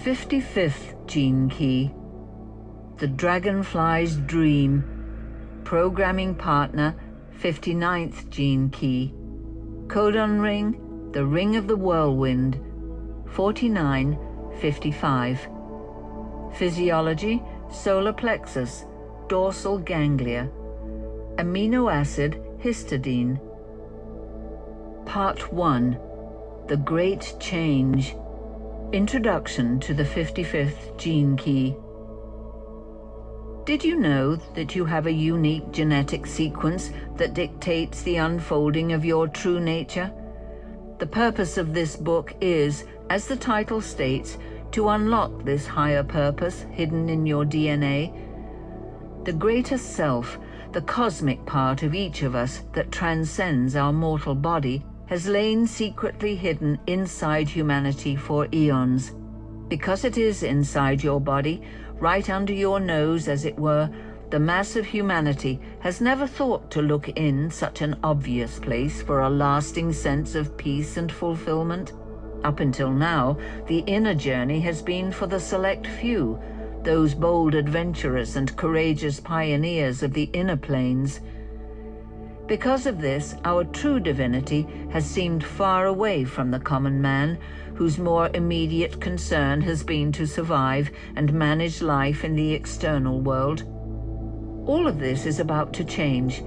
55th Gene Key, the Dragonfly's Dream, Programming Partner, 59th Gene Key, Codon Ring, the Ring of the Whirlwind, 4955. Physiology, solar plexus, dorsal ganglia, amino acid, histidine. Part 1, The Great Change, Introduction to the 55th Gene Key. Did you know that you have a unique genetic sequence that dictates the unfolding of your true nature? The purpose of this book is, as the title states, to unlock this higher purpose hidden in your DNA. The greater self, the cosmic part of each of us that transcends our mortal body, has lain secretly hidden inside humanity for eons. Because it is inside your body, right under your nose as it were, the mass of humanity has never thought to look in such an obvious place for a lasting sense of peace and fulfillment. Up until now, the inner journey has been for the select few, those bold adventurers and courageous pioneers of the inner planes. Because of this, our true divinity has seemed far away from the common man, whose more immediate concern has been to survive and manage life in the external world. All of this is about to change.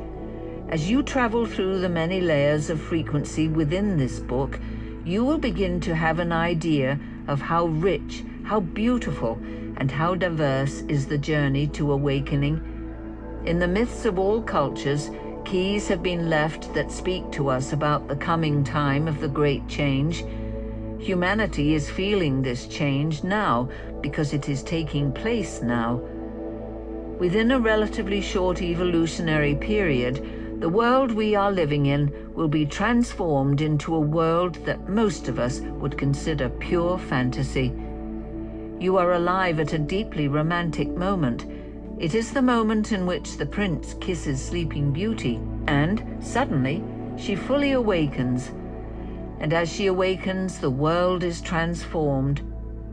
As you travel through the many layers of frequency within this book, you will begin to have an idea of how rich, how beautiful, and how diverse is the journey to awakening. In the myths of all cultures, keys have been left that speak to us about the coming time of the great change. Humanity is feeling this change now because it is taking place now. Within a relatively short evolutionary period, the world we are living in will be transformed into a world that most of us would consider pure fantasy. You are alive at a deeply romantic moment. It is the moment in which the prince kisses Sleeping Beauty, and suddenly she fully awakens. And as she awakens, the world is transformed.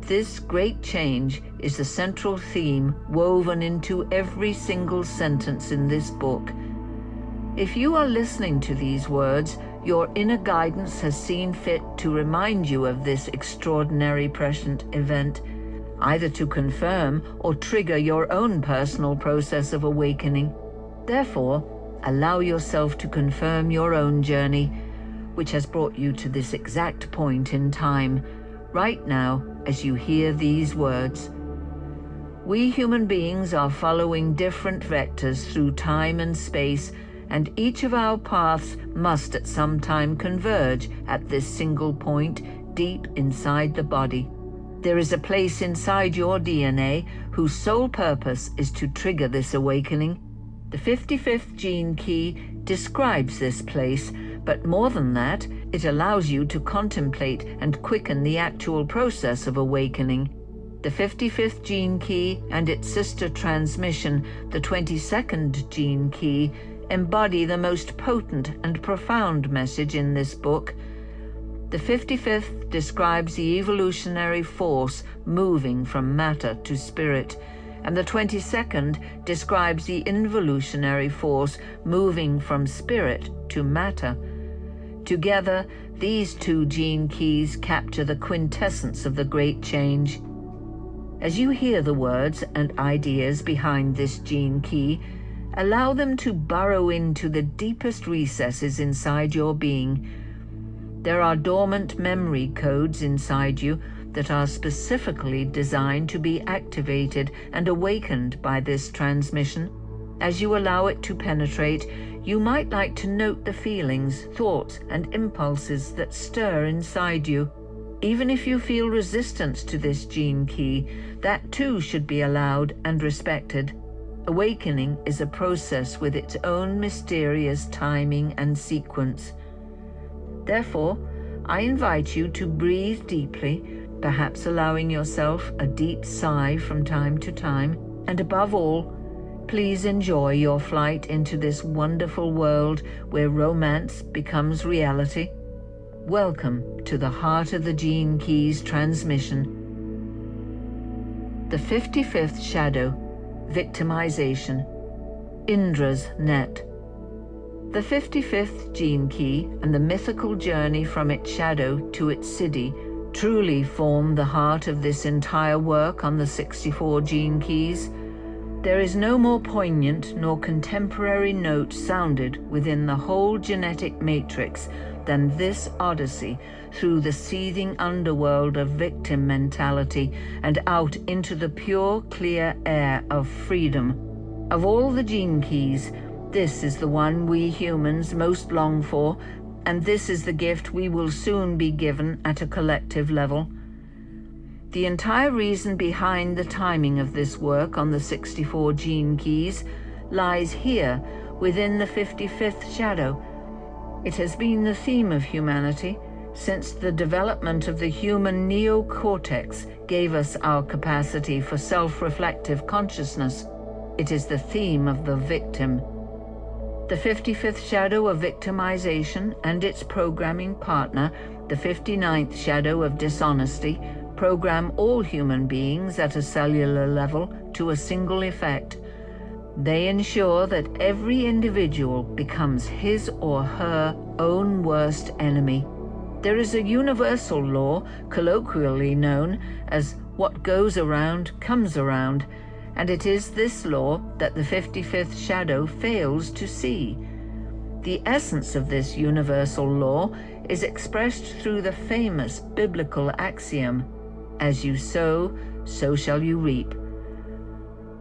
This great change is the central theme woven into every single sentence in this book. If you are listening to these words, your inner guidance has seen fit to remind you of this extraordinary prescient event, either to confirm or trigger your own personal process of awakening. Therefore, allow yourself to confirm your own journey, which has brought you to this exact point in time, right now as you hear these words. We human beings are following different vectors through time and space, and each of our paths must at some time converge at this single point deep inside the body. There is a place inside your DNA whose sole purpose is to trigger this awakening. The 55th Gene Key describes this place, but more than that, it allows you to contemplate and quicken the actual process of awakening. The 55th Gene Key and its sister transmission, the 22nd Gene Key, embody the most potent and profound message in this book. The 55th describes the evolutionary force moving from matter to spirit, and the 22nd describes the involutionary force moving from spirit to matter. Together, these two gene keys capture the quintessence of the great change. As you hear the words and ideas behind this gene key, allow them to burrow into the deepest recesses inside your being. There are dormant memory codes inside you that are specifically designed to be activated and awakened by this transmission. As you allow it to penetrate, you might like to note the feelings, thoughts, and impulses that stir inside you. Even if you feel resistance to this gene key, that too should be allowed and respected. Awakening is a process with its own mysterious timing and sequence. Therefore, I invite you to breathe deeply, perhaps allowing yourself a deep sigh from time to time, and above all, please enjoy your flight into this wonderful world where romance becomes reality. Welcome to the heart of the Gene Keys transmission. The 55th shadow, victimization, Indra's net. The 55th gene key and the mythical journey from its shadow to its siddhi truly form the heart of this entire work on the 64 gene keys. There is no more poignant nor contemporary note sounded within the whole genetic matrix than this odyssey through the seething underworld of victim mentality and out into the pure, clear air of freedom. Of all the gene keys, this is the one we humans most long for, and this is the gift we will soon be given at a collective level. The entire reason behind the timing of this work on the 64 gene keys lies here within the 55th shadow. It has been the theme of humanity since the development of the human neocortex gave us our capacity for self-reflective consciousness. It is the theme of the victim. The 55th shadow of victimization and its programming partner, the 59th shadow of dishonesty, program all human beings at a cellular level to a single effect. They ensure that every individual becomes his or her own worst enemy. There is a universal law, colloquially known as what goes around comes around, and it is this law that the 55th shadow fails to see. The essence of this universal law is expressed through the famous biblical axiom, "As you sow, so shall you reap."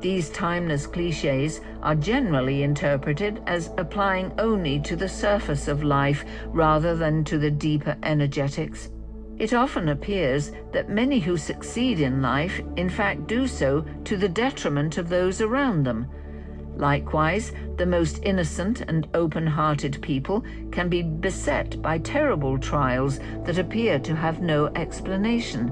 These timeless cliches are generally interpreted as applying only to the surface of life rather than to the deeper energetics. It often appears that many who succeed in life in fact do so to the detriment of those around them. Likewise, the most innocent and open-hearted people can be beset by terrible trials that appear to have no explanation.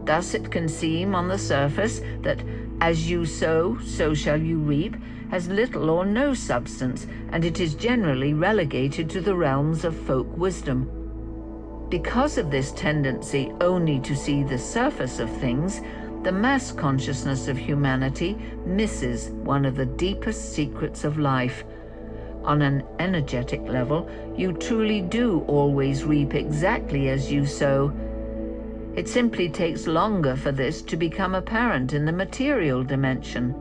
Thus it can seem on the surface that "as you sow, so shall you reap" has little or no substance, and it is generally relegated to the realms of folk wisdom. Because of this tendency only to see the surface of things, the mass consciousness of humanity misses one of the deepest secrets of life. On an energetic level, you truly do always reap exactly as you sow. It simply takes longer for this to become apparent in the material dimension.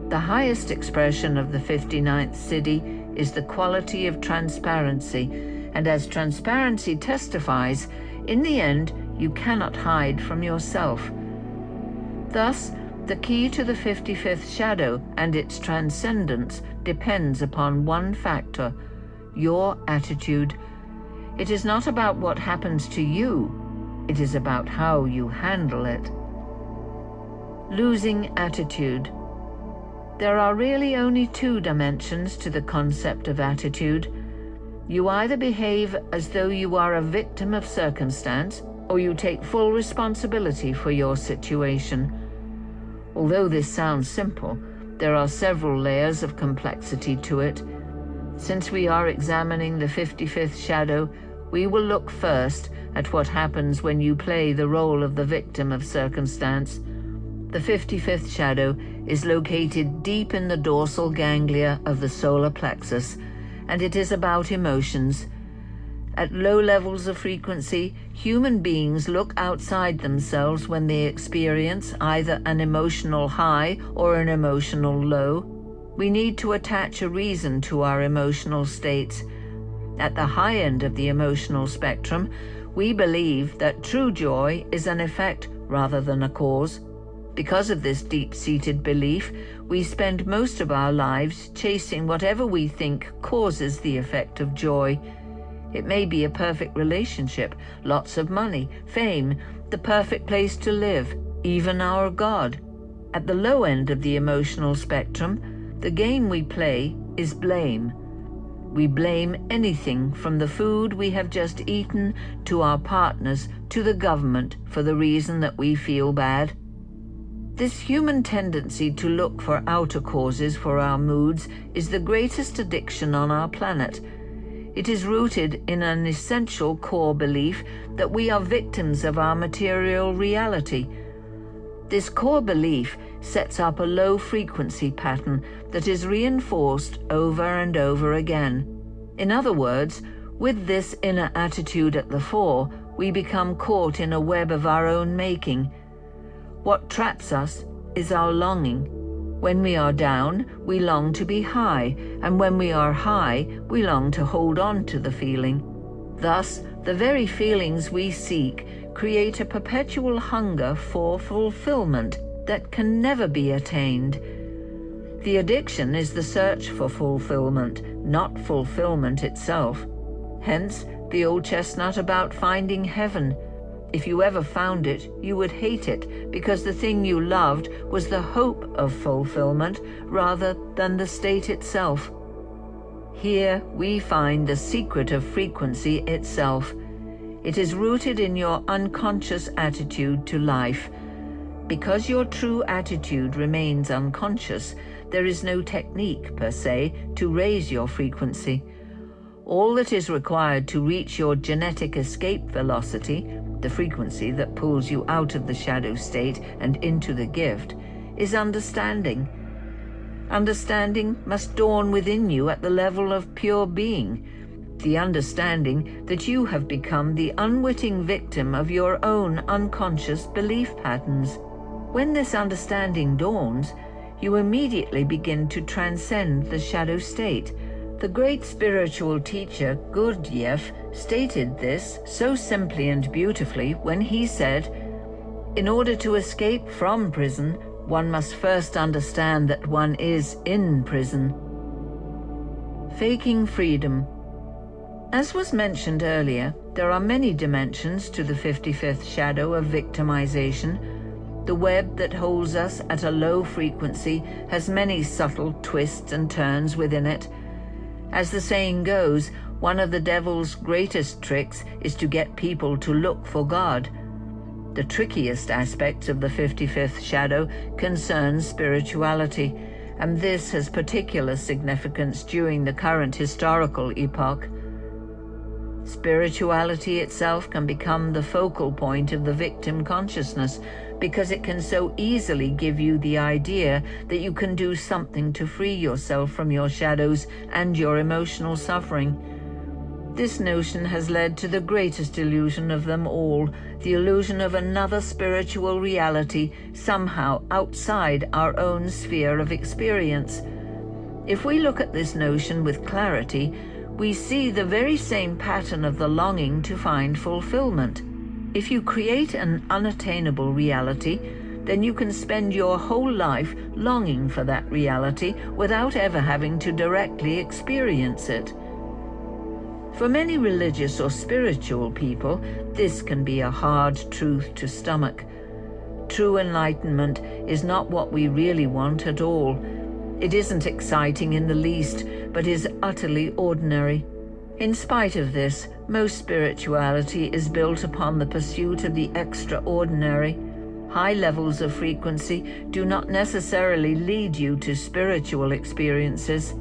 The highest expression of the 59th siddhi is the quality of transparency, and as transparency testifies, in the end you cannot hide from yourself. Thus, the key to the 55th shadow and its transcendence depends upon one factor: your attitude. It is not about what happens to you, it is about how you handle it. Losing attitude. There are really only two dimensions to the concept of attitude. You either behave as though you are a victim of circumstance, or you take full responsibility for your situation. Although this sounds simple, there are several layers of complexity to it. Since we are examining the 55th shadow, we will look first at what happens when you play the role of the victim of circumstance. The 55th shadow is located deep in the dorsal ganglia of the solar plexus, and it is about emotions. At low levels of frequency, human beings look outside themselves when they experience either an emotional high or an emotional low. We need to attach a reason to our emotional states. At the high end of the emotional spectrum, we believe that true joy is an effect rather than a cause. Because of this deep-seated belief, we spend most of our lives chasing whatever we think causes the effect of joy. It may be a perfect relationship, lots of money, fame, the perfect place to live, even our God. At the low end of the emotional spectrum, the game we play is blame. We blame anything from the food we have just eaten to our partners to the government for the reason that we feel bad. This human tendency to look for outer causes for our moods is the greatest addiction on our planet. It is rooted in an essential core belief that we are victims of our material reality. This core belief sets up a low-frequency pattern that is reinforced over and over again. In other words, with this inner attitude at the fore, we become caught in a web of our own making. What traps us is our longing. When we are down, we long to be high, and when we are high, we long to hold on to the feeling. Thus, the very feelings we seek create a perpetual hunger for fulfillment that can never be attained. The addiction is the search for fulfillment, not fulfillment itself. Hence, the old chestnut about finding heaven. If you ever found it, you would hate it, because the thing you loved was the hope of fulfillment rather than the state itself. Here we find the secret of frequency itself. It is rooted in your unconscious attitude to life. Because your true attitude remains unconscious, there is no technique, per se, to raise your frequency. All that is required to reach your genetic escape velocity, the frequency that pulls you out of the shadow state and into the gift, is understanding. Understanding must dawn within you at the level of pure being, the understanding that you have become the unwitting victim of your own unconscious belief patterns. When this understanding dawns, you immediately begin to transcend the shadow state. The great spiritual teacher Gurdjieff stated this so simply and beautifully when he said, "In order to escape from prison, one must first understand that one is in prison." Faking freedom. As was mentioned earlier, there are many dimensions to the 55th shadow of victimization. The web that holds us at a low frequency has many subtle twists and turns within it. As the saying goes, one of the devil's greatest tricks is to get people to look for God. The trickiest aspects of the 55th shadow concerns spirituality, and this has particular significance during the current historical epoch. Spirituality itself can become the focal point of the victim consciousness because it can so easily give you the idea that you can do something to free yourself from your shadows and your emotional suffering. This notion has led to the greatest illusion of them all, the illusion of another spiritual reality somehow outside our own sphere of experience. If we look at this notion with clarity, we see the very same pattern of the longing to find fulfillment. If you create an unattainable reality, then you can spend your whole life longing for that reality without ever having to directly experience it. For many religious or spiritual people, this can be a hard truth to stomach. True enlightenment is not what we really want at all. It isn't exciting in the least, but is utterly ordinary. In spite of this, most spirituality is built upon the pursuit of the extraordinary. High levels of frequency do not necessarily lead you to spiritual experiences.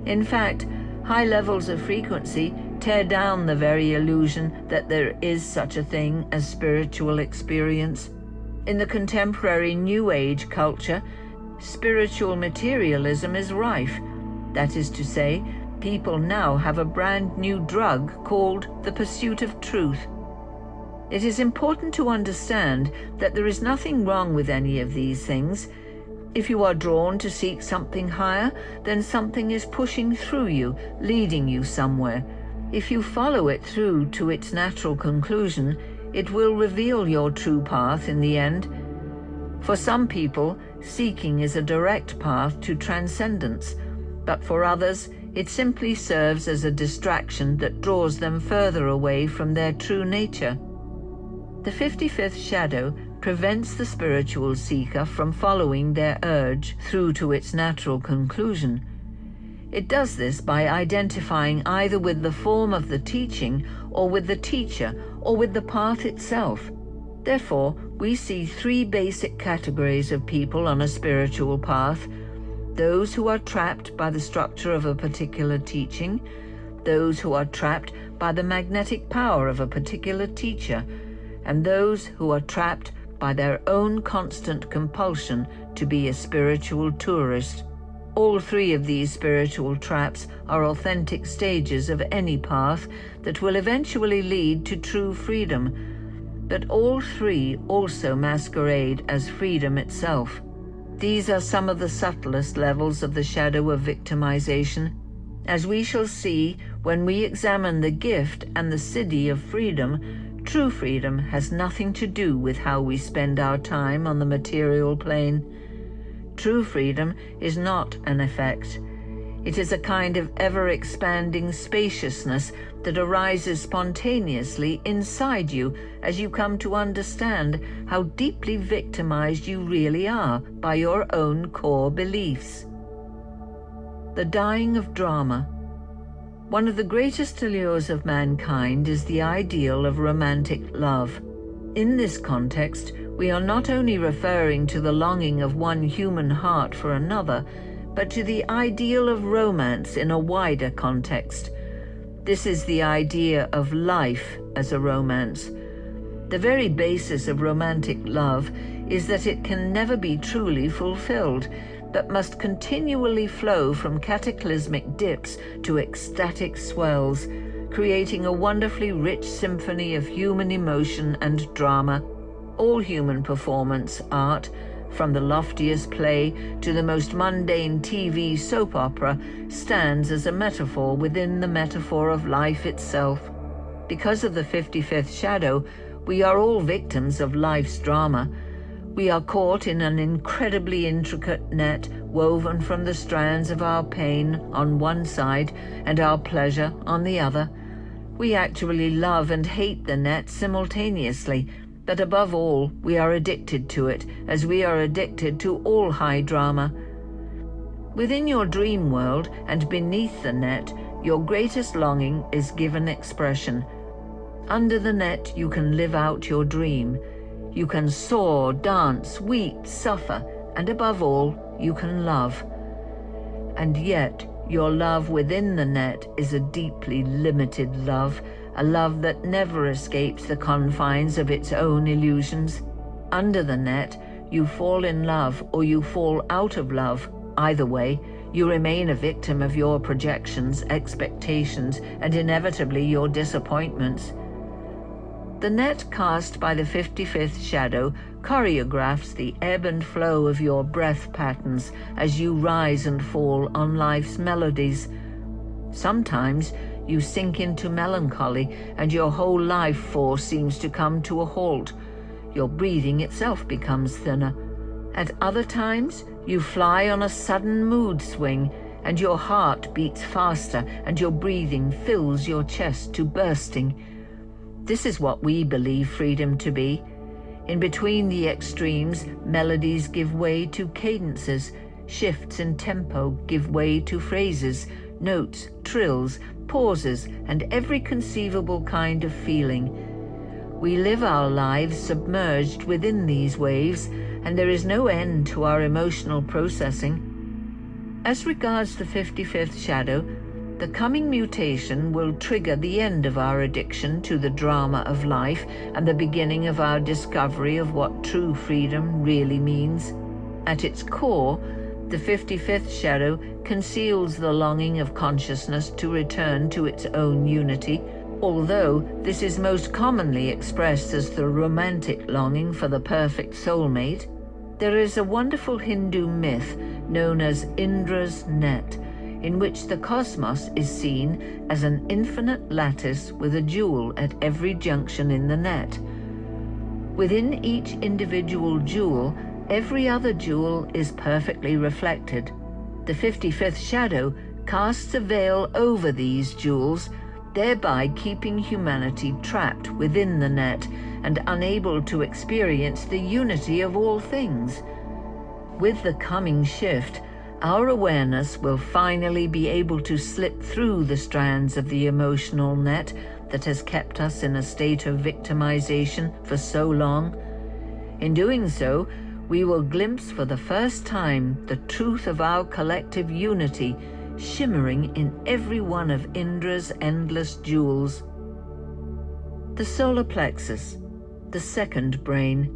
In fact, high levels of frequency tear down the very illusion that there is such a thing as spiritual experience. In the contemporary New Age culture, spiritual materialism is rife. That is to say, people now have a brand new drug called the pursuit of truth. It is important to understand that there is nothing wrong with any of these things. If you are drawn to seek something higher, then something is pushing through you, leading you somewhere. If you follow it through to its natural conclusion, it will reveal your true path in the end. For some people, seeking is a direct path to transcendence, but for others, it simply serves as a distraction that draws them further away from their true nature. The 55th shadow prevents the spiritual seeker from following their urge through to its natural conclusion. It does this by identifying either with the form of the teaching, or with the teacher, or with the path itself. Therefore, we see three basic categories of people on a spiritual path: those who are trapped by the structure of a particular teaching, those who are trapped by the magnetic power of a particular teacher, and those who are trapped by their own constant compulsion to be a spiritual tourist. All three of these spiritual traps are authentic stages of any path that will eventually lead to true freedom, but all three also masquerade as freedom itself. These are some of the subtlest levels of the shadow of victimization, as we shall see when we examine the gift and the siddhi of freedom. True freedom has nothing to do with how we spend our time on the material plane. True freedom is not an effect. It is a kind of ever-expanding spaciousness that arises spontaneously inside you as you come to understand how deeply victimized you really are by your own core beliefs. The dying of drama. One of the greatest allures of mankind is the ideal of romantic love. In this context, we are not only referring to the longing of one human heart for another, but to the ideal of romance in a wider context. This is the idea of life as a romance. The very basis of romantic love is that it can never be truly fulfilled, but must continually flow from cataclysmic dips to ecstatic swells, creating a wonderfully rich symphony of human emotion and drama. All human performance art, from the loftiest play to the most mundane TV soap opera, stands as a metaphor within the metaphor of life itself. Because of the 55th shadow, we are all victims of life's drama. We are caught in an incredibly intricate net woven from the strands of our pain on one side and our pleasure on the other. We actually love and hate the net simultaneously, but above all, we are addicted to it, as we are addicted to all high drama. Within your dream world and beneath the net, your greatest longing is given expression. Under the net, you can live out your dream. You can soar, dance, weep, suffer, and above all, you can love. And yet, your love within the net is a deeply limited love, a love that never escapes the confines of its own illusions. Under the net, you fall in love or you fall out of love. Either way, you remain a victim of your projections, expectations, and inevitably your disappointments. The net cast by the 55th shadow choreographs the ebb and flow of your breath patterns as you rise and fall on life's melodies. Sometimes you sink into melancholy and your whole life force seems to come to a halt. Your breathing itself becomes thinner. At other times, you fly on a sudden mood swing and your heart beats faster and your breathing fills your chest to bursting. This is what we believe freedom to be. In between the extremes, melodies give way to cadences, shifts in tempo give way to phrases, notes, trills, pauses, and every conceivable kind of feeling. We live our lives submerged within these waves, and there is no end to our emotional processing. As regards the 55th shadow, the coming mutation will trigger the end of our addiction to the drama of life and the beginning of our discovery of what true freedom really means. At its core, the 55th shadow conceals the longing of consciousness to return to its own unity, although this is most commonly expressed as the romantic longing for the perfect soulmate. There is a wonderful Hindu myth known as Indra's net, in which the cosmos is seen as an infinite lattice with a jewel at every junction in the net. Within each individual jewel, every other jewel is perfectly reflected. The 55th shadow casts a veil over these jewels, thereby keeping humanity trapped within the net and unable to experience the unity of all things. With the coming shift, our awareness will finally be able to slip through the strands of the emotional net that has kept us in a state of victimization for so long. In doing so, we will glimpse for the first time the truth of our collective unity shimmering in every one of Indra's endless jewels. The solar plexus, the second brain.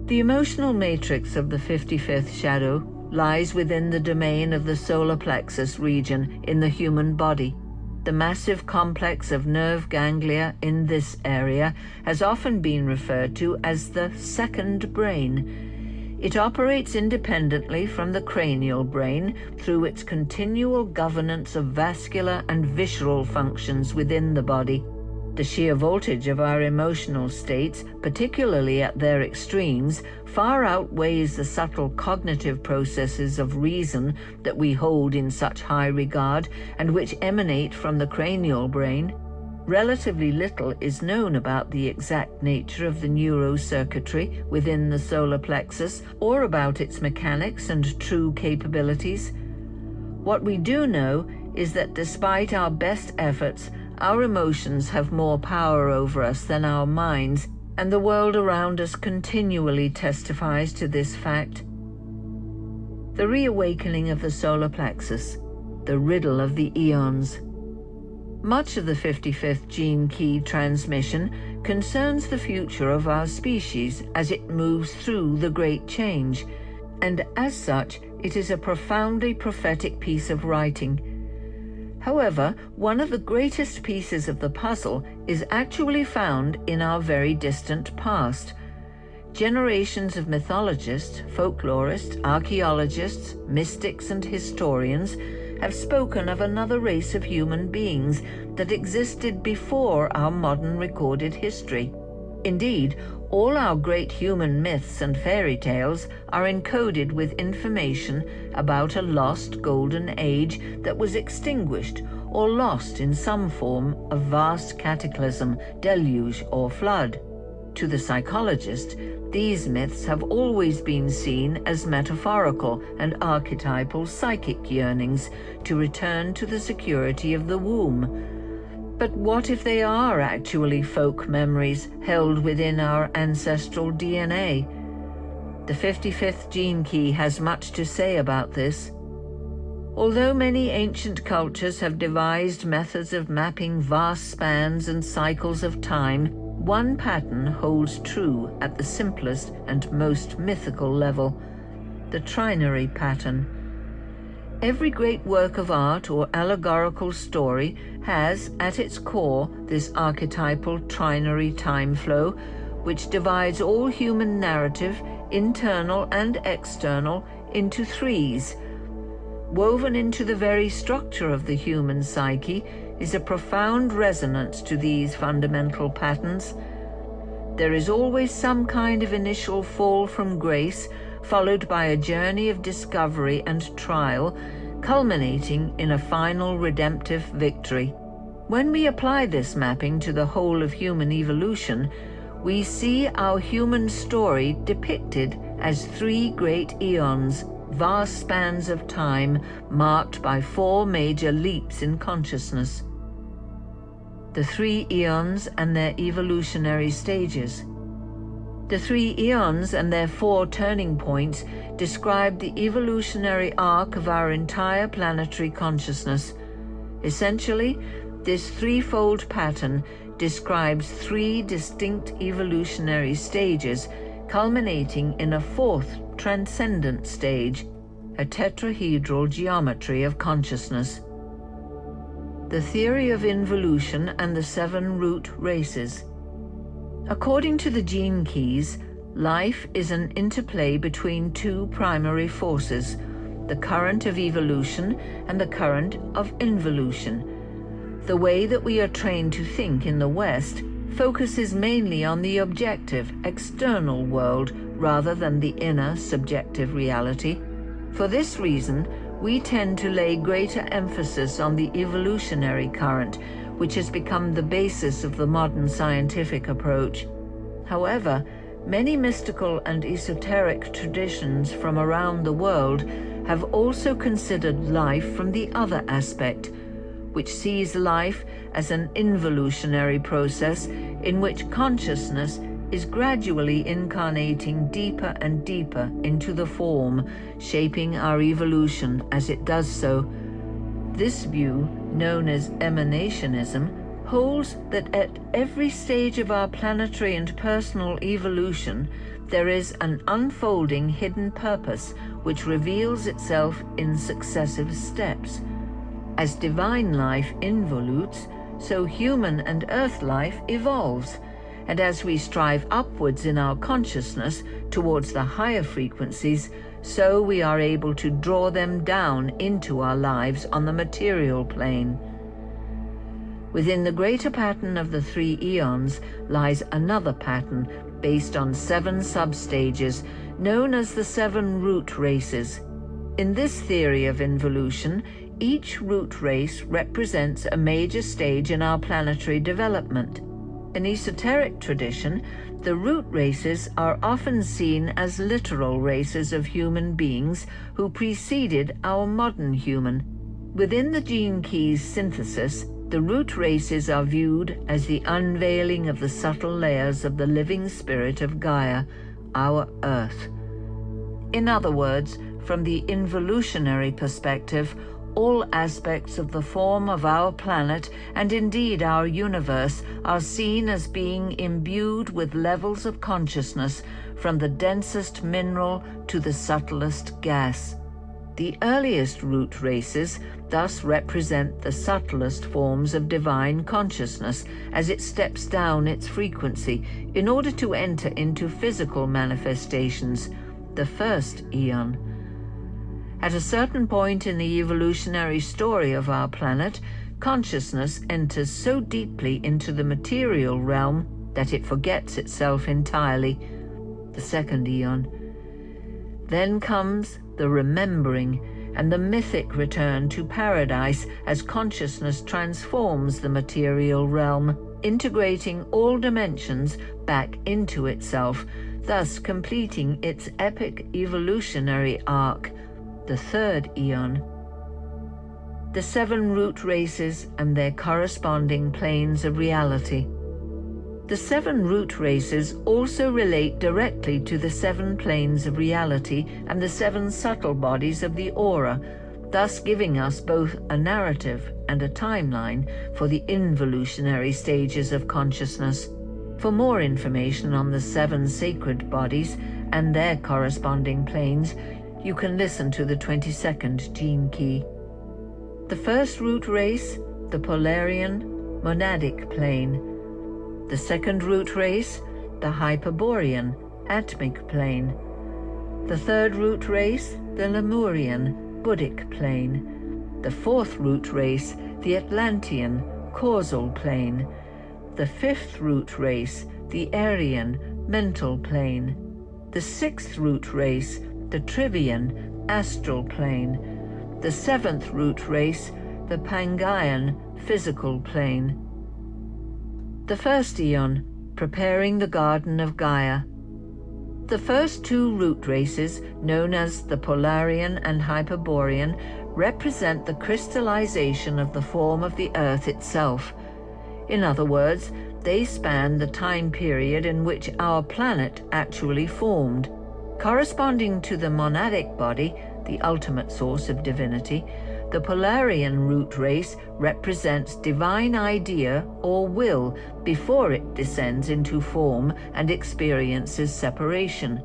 The emotional matrix of the 55th shadow lies within the domain of the solar plexus region in the human body. The massive complex of nerve ganglia in this area has often been referred to as the second brain. It operates independently from the cranial brain through its continual governance of vascular and visceral functions within the body. The sheer voltage of our emotional states, particularly at their extremes, far outweighs the subtle cognitive processes of reason that we hold in such high regard and which emanate from the cranial brain. Relatively little is known about the exact nature of the neurocircuitry within the solar plexus or about its mechanics and true capabilities. What we do know is that despite our best efforts, our emotions have more power over us than our minds, and the world around us continually testifies to this fact. The reawakening of the solar plexus, the riddle of the eons. Much of the 55th gene key transmission concerns the future of our species as it moves through the great change, and as such, it is a profoundly prophetic piece of writing. However, one of the greatest pieces of the puzzle is actually found in our very distant past. Generations of mythologists, folklorists, archaeologists, mystics, and historians have spoken of another race of human beings that existed before our modern recorded history. Indeed, all our great human myths and fairy tales are encoded with information about a lost golden age that was extinguished or lost in some form of vast cataclysm, deluge, or flood. To the psychologist, these myths have always been seen as metaphorical and archetypal psychic yearnings to return to the security of the womb. But what if they are actually folk memories held within our ancestral DNA? The 55th gene key has much to say about this. Although many ancient cultures have devised methods of mapping vast spans and cycles of time, one pattern holds true at the simplest and most mythical level: the trinary pattern. Every great work of art or allegorical story has, at its core, this archetypal trinary time flow, which divides all human narrative, internal and external, into threes. Woven into the very structure of the human psyche is a profound resonance to these fundamental patterns. There is always some kind of initial fall from grace, followed by a journey of discovery and trial, culminating in a final redemptive victory. When we apply this mapping to the whole of human evolution, we see our human story depicted as three great eons, vast spans of time marked by four major leaps in consciousness. The three eons and their evolutionary stages. The three eons and their four turning points describe the evolutionary arc of our entire planetary consciousness. Essentially, this threefold pattern describes three distinct evolutionary stages, culminating in a fourth transcendent stage, a tetrahedral geometry of consciousness. The theory of involution and the 7 root races. According to the gene keys, life is an interplay between two primary forces, the current of evolution and the current of involution. The way that we are trained to think in the West focuses mainly on the objective, external world rather than the inner, subjective reality. For this reason, we tend to lay greater emphasis on the evolutionary current, which has become the basis of the modern scientific approach. However, many mystical and esoteric traditions from around the world have also considered life from the other aspect, which sees life as an involutionary process in which consciousness is gradually incarnating deeper and deeper into the form, shaping our evolution as it does so. This view, known as emanationism, holds that at every stage of our planetary and personal evolution, there is an unfolding hidden purpose which reveals itself in successive steps. As divine life involutes, so human and earth life evolves, and as we strive upwards in our consciousness towards the higher frequencies, so we are able to draw them down into our lives on the material plane. Within the greater pattern of the 3 eons lies another pattern based on 7 substages, known as the 7 root races. In this theory of involution, each root race represents a major stage in our planetary development. In esoteric tradition, the root races are often seen as literal races of human beings who preceded our modern human. Within the gene keys synthesis, the root races are viewed as the unveiling of the subtle layers of the living spirit of Gaia, our Earth. In other words, from the involutionary perspective, all aspects of the form of our planet, and indeed our universe, are seen as being imbued with levels of consciousness, from the densest mineral to the subtlest gas. The earliest root races thus represent the subtlest forms of divine consciousness as it steps down its frequency in order to enter into physical manifestations, the first eon. At a certain point in the evolutionary story of our planet, consciousness enters so deeply into the material realm that it forgets itself entirely, the second eon. Then comes the remembering and the mythic return to paradise as consciousness transforms the material realm, integrating all dimensions back into itself, thus completing its epic evolutionary arc, the third eon. The 7 root races and their corresponding planes of reality. The 7 root races also relate directly to the 7 planes of reality and the 7 subtle bodies of the aura, thus giving us both a narrative and a timeline for the involutionary stages of consciousness. For more information on the 7 sacred bodies and their corresponding planes, you can listen to the 22nd gene key. The first root race, the Polarian monadic plane. The second root race, the Hyperborean atmic plane. The third root race, the Lemurian Buddhic plane. The fourth root race, the Atlantean causal plane. The fifth root race, the Aryan mental plane. The sixth root race, the Trivian astral plane. The seventh root race, the Pangaean physical plane. The first eon, preparing the garden of Gaia. The first 2 root races, known as the Polarian and Hyperborean, represent the crystallization of the form of the Earth itself. In other words, they span the time period in which our planet actually formed. Corresponding to the monadic body, the ultimate source of divinity, the Polarian root race represents divine idea or will before it descends into form and experiences separation.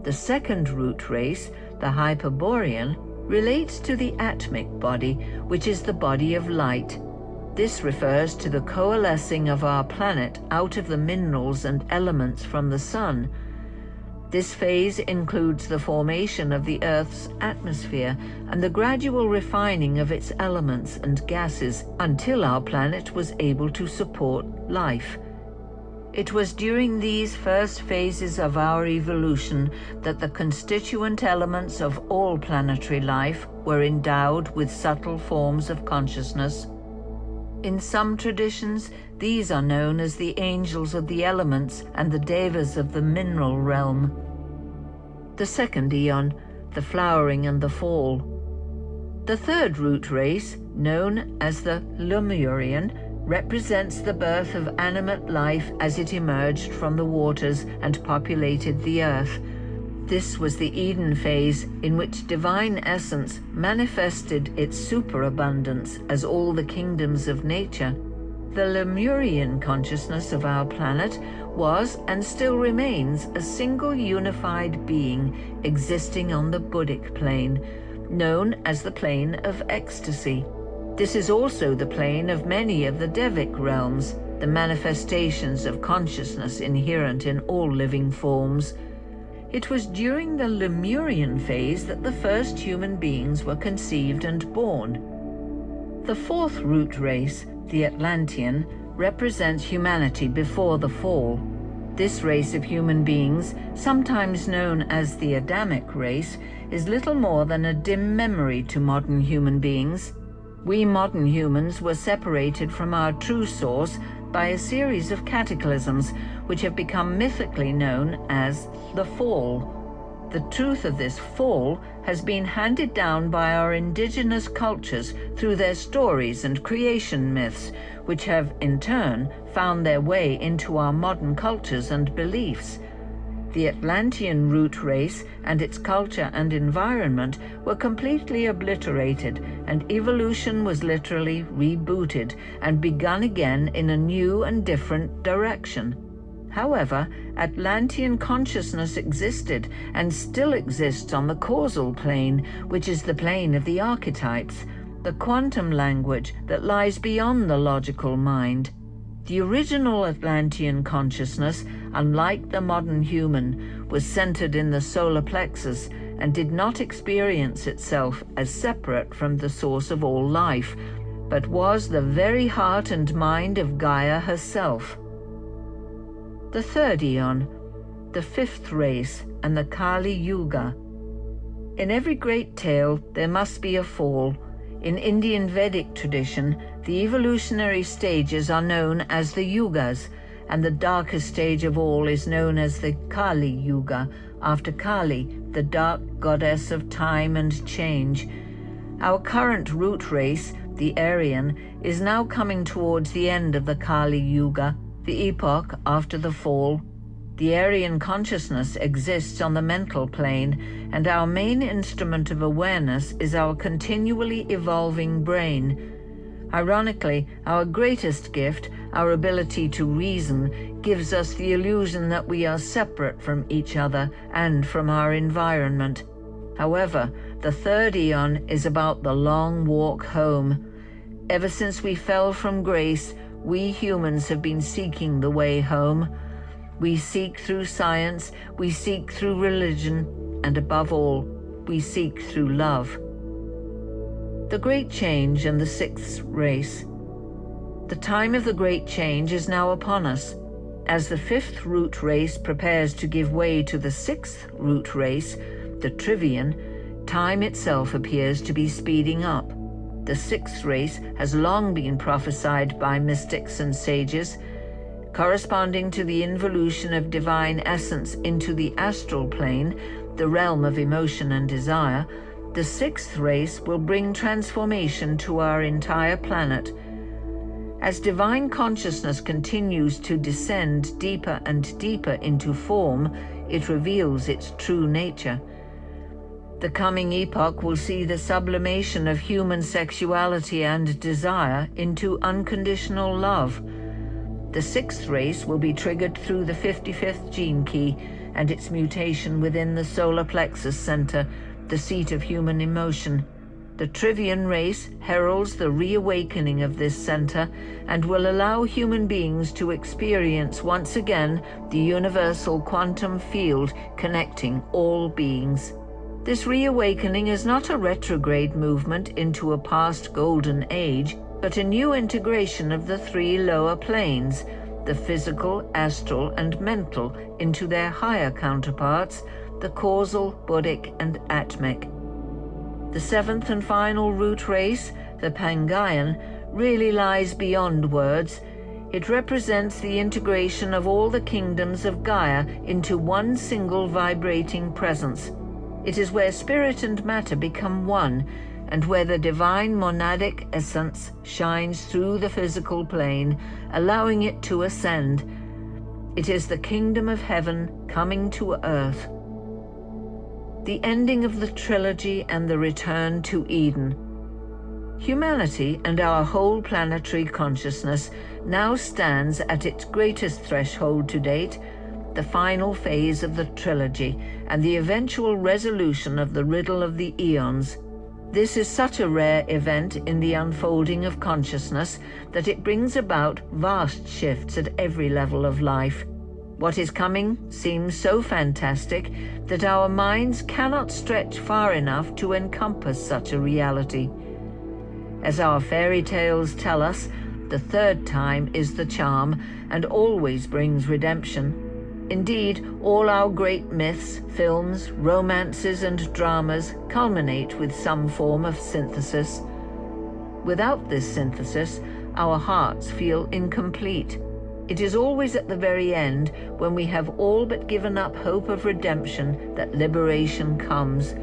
The second root race, the Hyperborean, relates to the atmic body, which is the body of light. This refers to the coalescing of our planet out of the minerals and elements from the sun. This phase includes the formation of the Earth's atmosphere and the gradual refining of its elements and gases until our planet was able to support life. It was during these first phases of our evolution that the constituent elements of all planetary life were endowed with subtle forms of consciousness. In some traditions, these are known as the angels of the elements and the devas of the mineral realm. The second eon, the flowering and the fall. The third root race, known as the Lemurian, represents the birth of animate life as it emerged from the waters and populated the earth. This was the Eden phase in which divine essence manifested its superabundance as all the kingdoms of nature. The Lemurian consciousness of our planet was and still remains a single unified being existing on the Buddhic plane, known as the plane of ecstasy. This is also the plane of many of the Devic realms, the manifestations of consciousness inherent in all living forms. It was during the Lemurian phase that the first human beings were conceived and born. The fourth root race, the Atlantean, represents humanity before the fall. This race of human beings, sometimes known as the Adamic race, is little more than a dim memory to modern human beings. We modern humans were separated from our true source by a series of cataclysms which have become mythically known as the Fall. The truth of this fall has been handed down by our indigenous cultures through their stories and creation myths, which have, in turn, found their way into our modern cultures and beliefs. The Atlantean root race and its culture and environment were completely obliterated, and evolution was literally rebooted and begun again in a new and different direction. However, Atlantean consciousness existed and still exists on the causal plane, which is the plane of the archetypes, the quantum language that lies beyond the logical mind. The original Atlantean consciousness, unlike the modern human, was centered in the solar plexus and did not experience itself as separate from the source of all life, but was the very heart and mind of Gaia herself. The third eon, the fifth race, and the Kali Yuga. In every great tale there must be a fall. In Indian Vedic tradition, the evolutionary stages are known as the Yugas, and the darkest stage of all is known as the Kali Yuga, after Kali, the dark goddess of time and change. Our current root race, the Aryan, is now coming towards the end of the Kali Yuga, the epoch after the fall. The Aryan consciousness exists on the mental plane, and our main instrument of awareness is our continually evolving brain. Ironically, our greatest gift, our ability to reason, gives us the illusion that we are separate from each other and from our environment. However, the third eon is about the long walk home. Ever since we fell from grace, we humans have been seeking the way home. We seek through science, we seek through religion, and above all, we seek through love. The Great Change and the Sixth Race. The time of the Great Change is now upon us. As the fifth root race prepares to give way to the sixth root race, the Trivian, time itself appears to be speeding up. The sixth race has long been prophesied by mystics and sages. Corresponding to the involution of divine essence into the astral plane, the realm of emotion and desire, the sixth race will bring transformation to our entire planet. As divine consciousness continues to descend deeper and deeper into form, it reveals its true nature. The coming epoch will see the sublimation of human sexuality and desire into unconditional love. The sixth race will be triggered through the 55th gene key and its mutation within the solar plexus center, the seat of human emotion. The Trivian race heralds the reawakening of this center and will allow human beings to experience once again the universal quantum field connecting all beings. This reawakening is not a retrograde movement into a past golden age, but a new integration of the three lower planes, the physical, astral, and mental, into their higher counterparts, the causal, Buddhic, and Atmic. The seventh and final root race, the Pangaean, really lies beyond words. It represents the integration of all the kingdoms of Gaia into one single vibrating presence. It is where spirit and matter become one, and where the divine monadic essence shines through the physical plane, allowing it to ascend. It is the kingdom of heaven coming to earth. The ending of the trilogy and the return to Eden. Humanity and our whole planetary consciousness now stands at its greatest threshold to date, the final phase of the trilogy and the eventual resolution of the riddle of the eons. This is such a rare event in the unfolding of consciousness that it brings about vast shifts at every level of life. What is coming seems so fantastic that our minds cannot stretch far enough to encompass such a reality. As our fairy tales tell us, the third time is the charm and always brings redemption. Indeed, all our great myths, films, romances, and dramas culminate with some form of synthesis. Without this synthesis, our hearts feel incomplete. It is always at the very end, when we have all but given up hope of redemption, that liberation comes.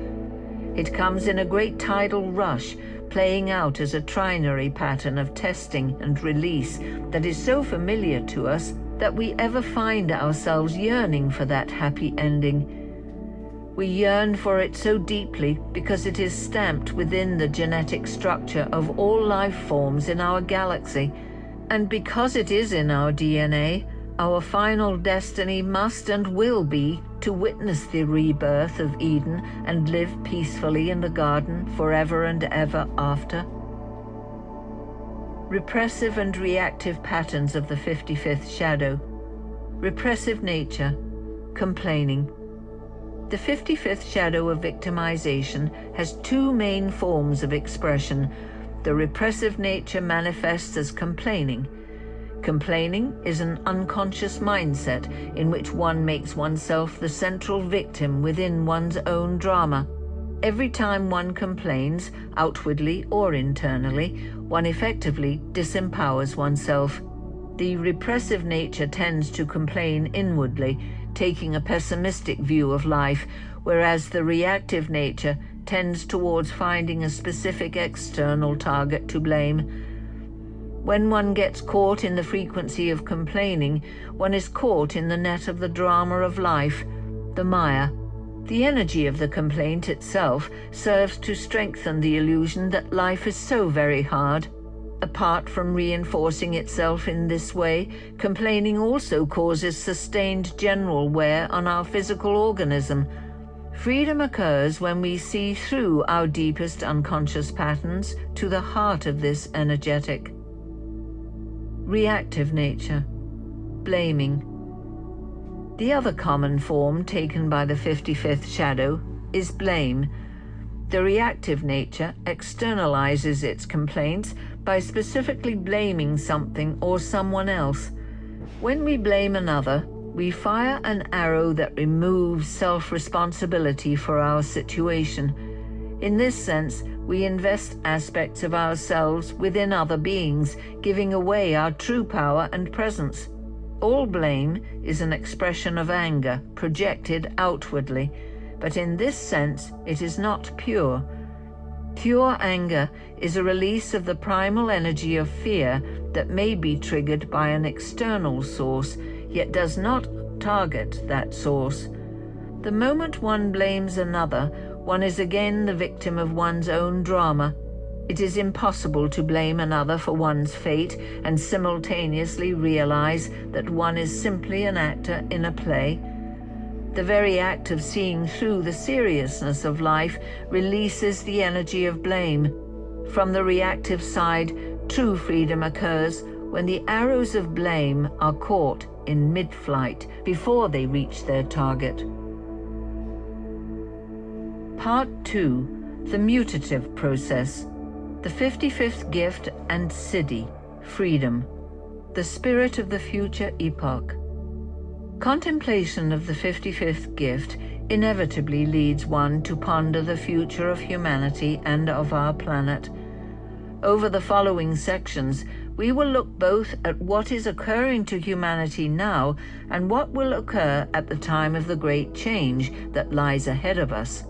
It comes in a great tidal rush, playing out as a trinary pattern of testing and release that is so familiar to us that we ever find ourselves yearning for that happy ending. We yearn for it so deeply because it is stamped within the genetic structure of all life forms in our galaxy, and because it is in our DNA, our final destiny must and will be to witness the rebirth of Eden and live peacefully in the garden forever and ever after. Repressive and reactive patterns of the 55th shadow. Repressive nature, complaining. The 55th shadow of victimization has two main forms of expression. The repressive nature manifests as complaining. Complaining is an unconscious mindset in which one makes oneself the central victim within one's own drama. Every time one complains, outwardly or internally, one effectively disempowers oneself. The repressive nature tends to complain inwardly, taking a pessimistic view of life, whereas the reactive nature tends towards finding a specific external target to blame. When one gets caught in the frequency of complaining, one is caught in the net of the drama of life, the Maya. The energy of the complaint itself serves to strengthen the illusion that life is so very hard. Apart from reinforcing itself in this way, complaining also causes sustained general wear on our physical organism. Freedom occurs when we see through our deepest unconscious patterns to the heart of this energetic. Reactive nature, blaming. The other common form taken by the 55th shadow is blame. The reactive nature externalizes its complaints by specifically blaming something or someone else. When we blame another, we fire an arrow that removes self-responsibility for our situation. In this sense, we invest aspects of ourselves within other beings, giving away our true power and presence. All blame is an expression of anger projected outwardly, but in this sense it is not pure. Pure anger is a release of the primal energy of fear that may be triggered by an external source, yet does not target that source. The moment one blames another, one is again the victim of one's own drama. It is impossible to blame another for one's fate and simultaneously realize that one is simply an actor in a play. The very act of seeing through the seriousness of life releases the energy of blame. From the reactive side, true freedom occurs when the arrows of blame are caught in mid-flight before they reach their target. Part 2. The mutative process. The 55th gift and Siddhi, freedom, the spirit of the future epoch. Contemplation of the 55th gift inevitably leads one to ponder the future of humanity and of our planet. Over the following sections, we will look both at what is occurring to humanity now and what will occur at the time of the great change that lies ahead of us.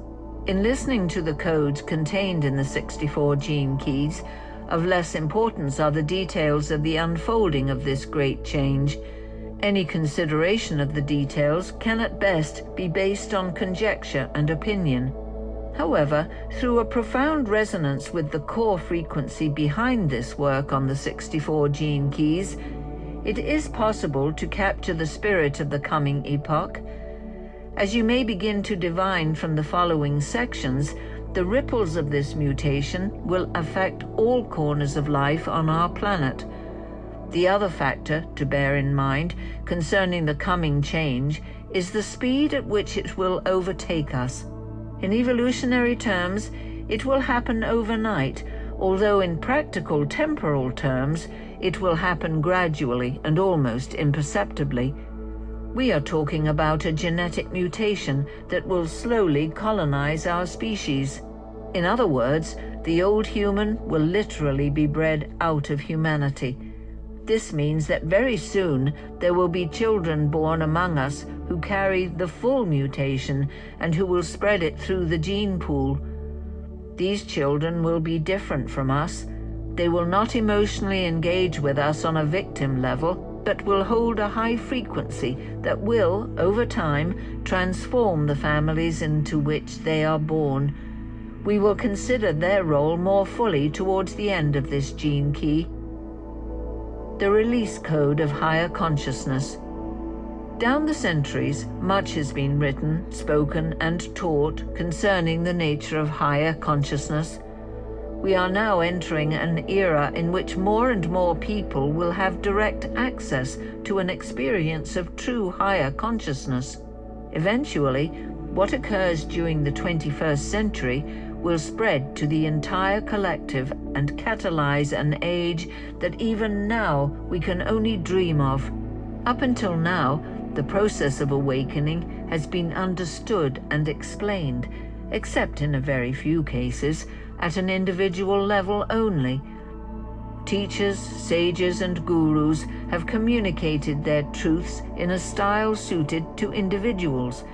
In listening to the codes contained in the 64 gene keys, of less importance are the details of the unfolding of this great change. Any consideration of the details can at best be based on conjecture and opinion. However, through a profound resonance with the core frequency behind this work on the 64 gene keys, it is possible to capture the spirit of the coming epoch. As you may begin to divine from the following sections, the ripples of this mutation will affect all corners of life on our planet. The other factor to bear in mind concerning the coming change is the speed at which it will overtake us. In evolutionary terms, it will happen overnight, although in practical temporal terms, it will happen gradually and almost imperceptibly. We are talking about a genetic mutation that will slowly colonize our species. In other words, the old human will literally be bred out of humanity. This means that very soon there will be children born among us who carry the full mutation and who will spread it through the gene pool. These children will be different from us. They will not emotionally engage with us on a victim level, but will hold a high frequency that will, over time, transform the families into which they are born. We will consider their role more fully towards the end of this gene key. The release code of higher consciousness. Down the centuries, much has been written, spoken, and taught concerning the nature of higher consciousness. We are now entering an era in which more and more people will have direct access to an experience of true higher consciousness. Eventually, what occurs during the 21st century will spread to the entire collective and catalyze an age that even now we can only dream of. Up until now, the process of awakening has been understood and explained, except in a very few cases, at an individual level only. Teachers, sages, and gurus have communicated their truths in a style suited to individuals.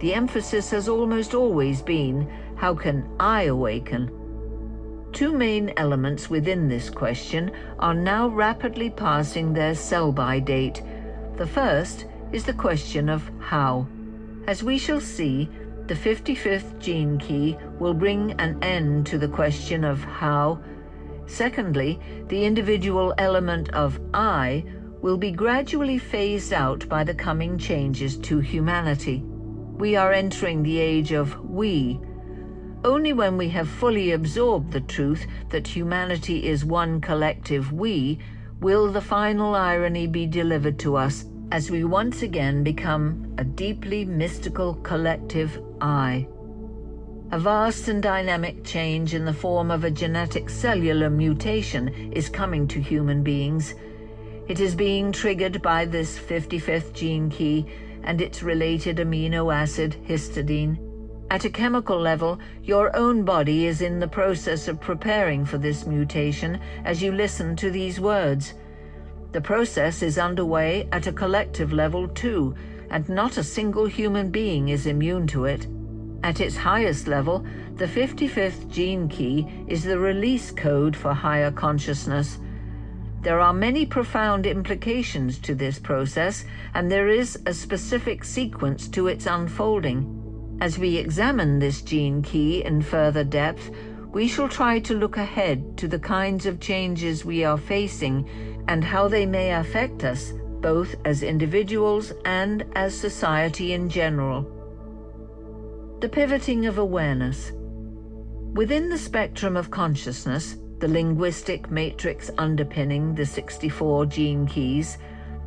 The emphasis has almost always been, how can I awaken? Two main elements within this question are now rapidly passing their sell-by date. The first is the question of how. As we shall see, the 55th gene key will bring an end to the question of how. Secondly, the individual element of I will be gradually phased out by the coming changes to humanity. We are entering the age of we. Only when we have fully absorbed the truth that humanity is one collective we will the final irony be delivered to us as we once again become a deeply mystical collective I. A vast and dynamic change in the form of a genetic cellular mutation is coming to human beings. It is being triggered by this 55th gene key and its related amino acid, histidine. At a chemical level, your own body is in the process of preparing for this mutation as you listen to these words. The process is underway at a collective level too, and not a single human being is immune to it. At its highest level, the 55th gene key is the release code for higher consciousness. There are many profound implications to this process, and there is a specific sequence to its unfolding. As we examine this gene key in further depth, we shall try to look ahead to the kinds of changes we are facing and how they may affect us, both as individuals and as society in general. The pivoting of awareness. Within the spectrum of consciousness, the linguistic matrix underpinning the 64 gene keys,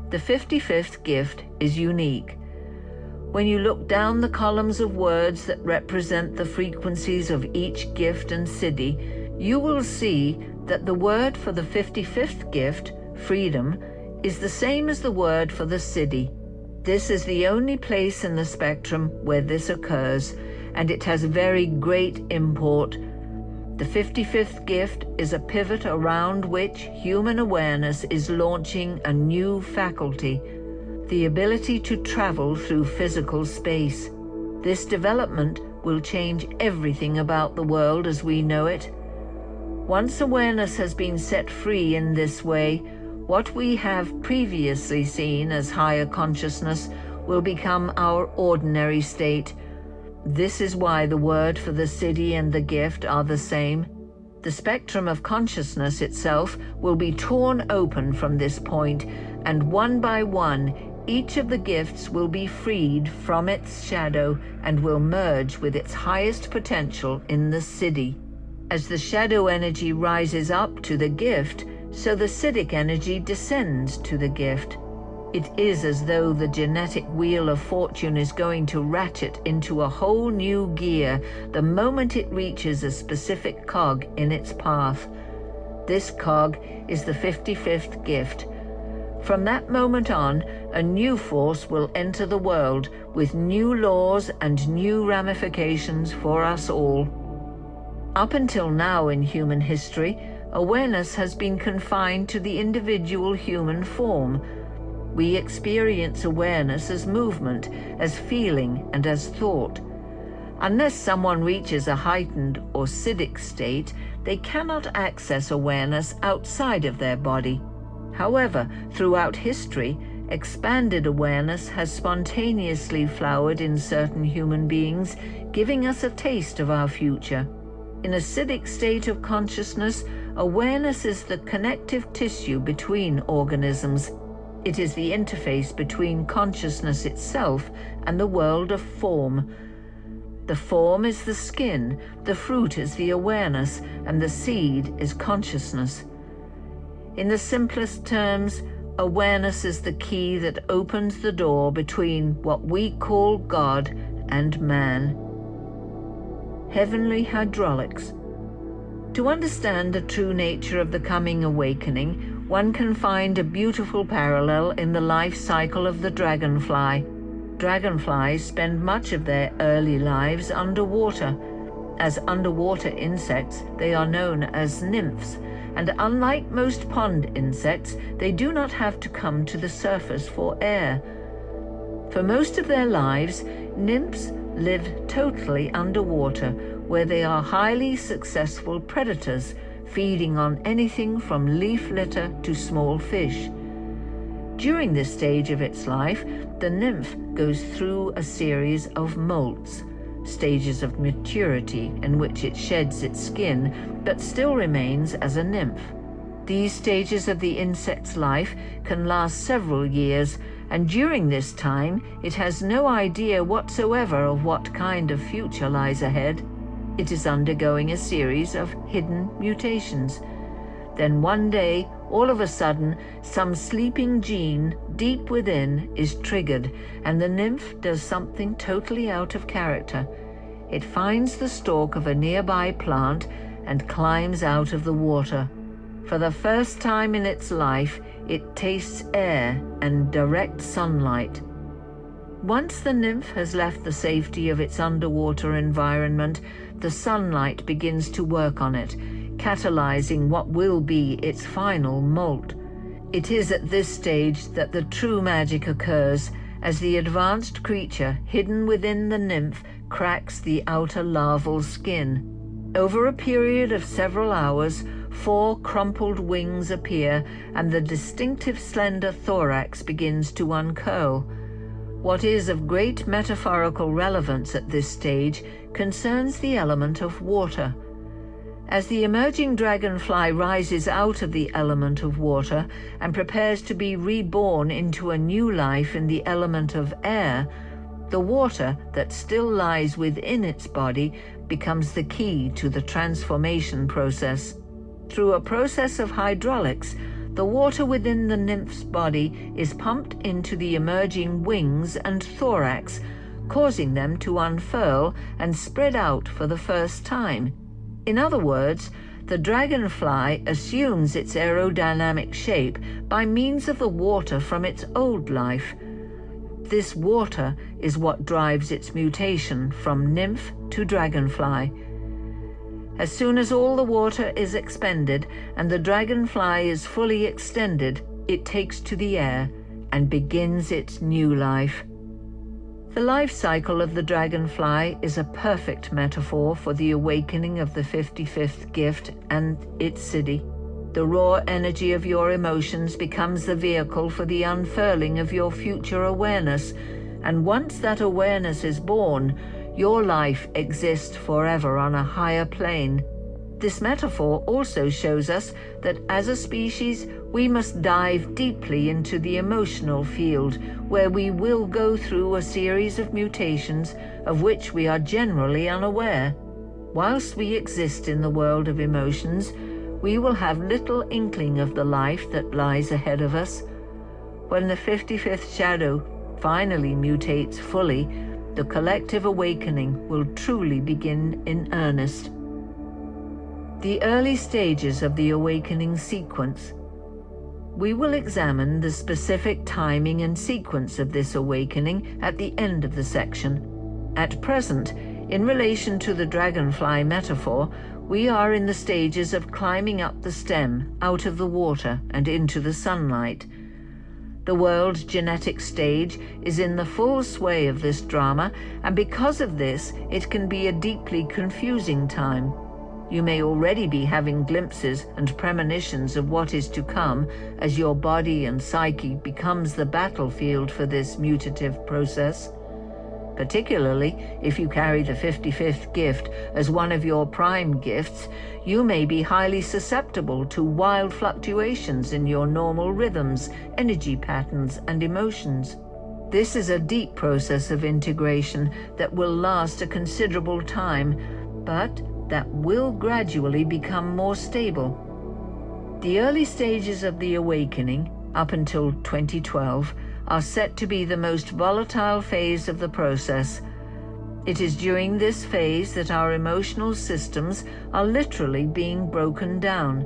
the 55th gift is unique. When you look down the columns of words that represent the frequencies of each gift and siddhi, you will see that the word for the 55th gift, freedom, is the same as the word for the siddhi. This is the only place in the spectrum where this occurs, and it has very great import. The 55th gift is a pivot around which human awareness is launching a new faculty, the ability to travel through physical space. This development will change everything about the world as we know it. Once awareness has been set free in this way, what we have previously seen as higher consciousness will become our ordinary state. This is why the word for the siddhi and the gift are the same. The spectrum of consciousness itself will be torn open from this point, and one by one, each of the gifts will be freed from its shadow and will merge with its highest potential in the siddhi. As the shadow energy rises up to the gift, so the siddhic energy descends to the gift. It is as though the genetic wheel of fortune is going to ratchet into a whole new gear the moment it reaches a specific cog in its path. This cog is the 55th gift. From that moment on, a new force will enter the world with new laws and new ramifications for us all. Up until now in human history, awareness has been confined to the individual human form. We experience awareness as movement, as feeling, and as thought. Unless someone reaches a heightened or siddhic state, they cannot access awareness outside of their body. However, throughout history, expanded awareness has spontaneously flowered in certain human beings, giving us a taste of our future. In a siddhic state of consciousness, awareness is the connective tissue between organisms. It is the interface between consciousness itself and the world of form. The form is the skin, the fruit is the awareness, and the seed is consciousness. In the simplest terms, awareness is the key that opens the door between what we call God and man. Heavenly hydraulics. To understand the true nature of the coming awakening, one can find a beautiful parallel in the life cycle of the dragonfly. Dragonflies spend much of their early lives underwater. As underwater insects, they are known as nymphs, and unlike most pond insects, they do not have to come to the surface for air. For most of their lives, nymphs live totally underwater, where they are highly successful predators, feeding on anything from leaf litter to small fish. During this stage of its life, the nymph goes through a series of molts, stages of maturity in which it sheds its skin, but still remains as a nymph. These stages of the insect's life can last several years, and during this time, it has no idea whatsoever of what kind of future lies ahead. It is undergoing a series of hidden mutations. Then one day, all of a sudden, some sleeping gene deep within is triggered, and the nymph does something totally out of character. It finds the stalk of a nearby plant and climbs out of the water. For the first time in its life, it tastes air and direct sunlight. Once the nymph has left the safety of its underwater environment, the sunlight begins to work on it, catalyzing what will be its final molt. It is at this stage that the true magic occurs, as the advanced creature hidden within the nymph cracks the outer larval skin. Over a period of several hours, 4 crumpled wings appear, and the distinctive slender thorax begins to uncurl. What is of great metaphorical relevance at this stage concerns the element of water. As the emerging dragonfly rises out of the element of water and prepares to be reborn into a new life in the element of air, the water that still lies within its body becomes the key to the transformation process. Through a process of hydraulics, the water within the nymph's body is pumped into the emerging wings and thorax, causing them to unfurl and spread out for the first time. In other words, the dragonfly assumes its aerodynamic shape by means of the water from its old life. This water is what drives its mutation from nymph to dragonfly. As soon as all the water is expended and the dragonfly is fully extended, it takes to the air and begins its new life. The life cycle of the dragonfly is a perfect metaphor for the awakening of the 55th gift and its siddhi. The raw energy of your emotions becomes the vehicle for the unfurling of your future awareness, and once that awareness is born, your life exists forever on a higher plane. This metaphor also shows us that as a species, we must dive deeply into the emotional field, where we will go through a series of mutations of which we are generally unaware. Whilst we exist in the world of emotions, we will have little inkling of the life that lies ahead of us. When the 55th shadow finally mutates fully, the collective awakening will truly begin in earnest. The early stages of the awakening sequence. We will examine the specific timing and sequence of this awakening at the end of the section. At present, in relation to the dragonfly metaphor, we are in the stages of climbing up the stem, out of the water and into the sunlight. The world genetic stage is in the full sway of this drama, and because of this, it can be a deeply confusing time. You may already be having glimpses and premonitions of what is to come as your body and psyche becomes the battlefield for this mutative process. Particularly if you carry the 55th gift as one of your prime gifts, you may be highly susceptible to wild fluctuations in your normal rhythms, energy patterns, and emotions. This is a deep process of integration that will last a considerable time, but that will gradually become more stable. The early stages of the awakening, up until 2012, are set to be the most volatile phase of the process. It is during this phase that our emotional systems are literally being broken down.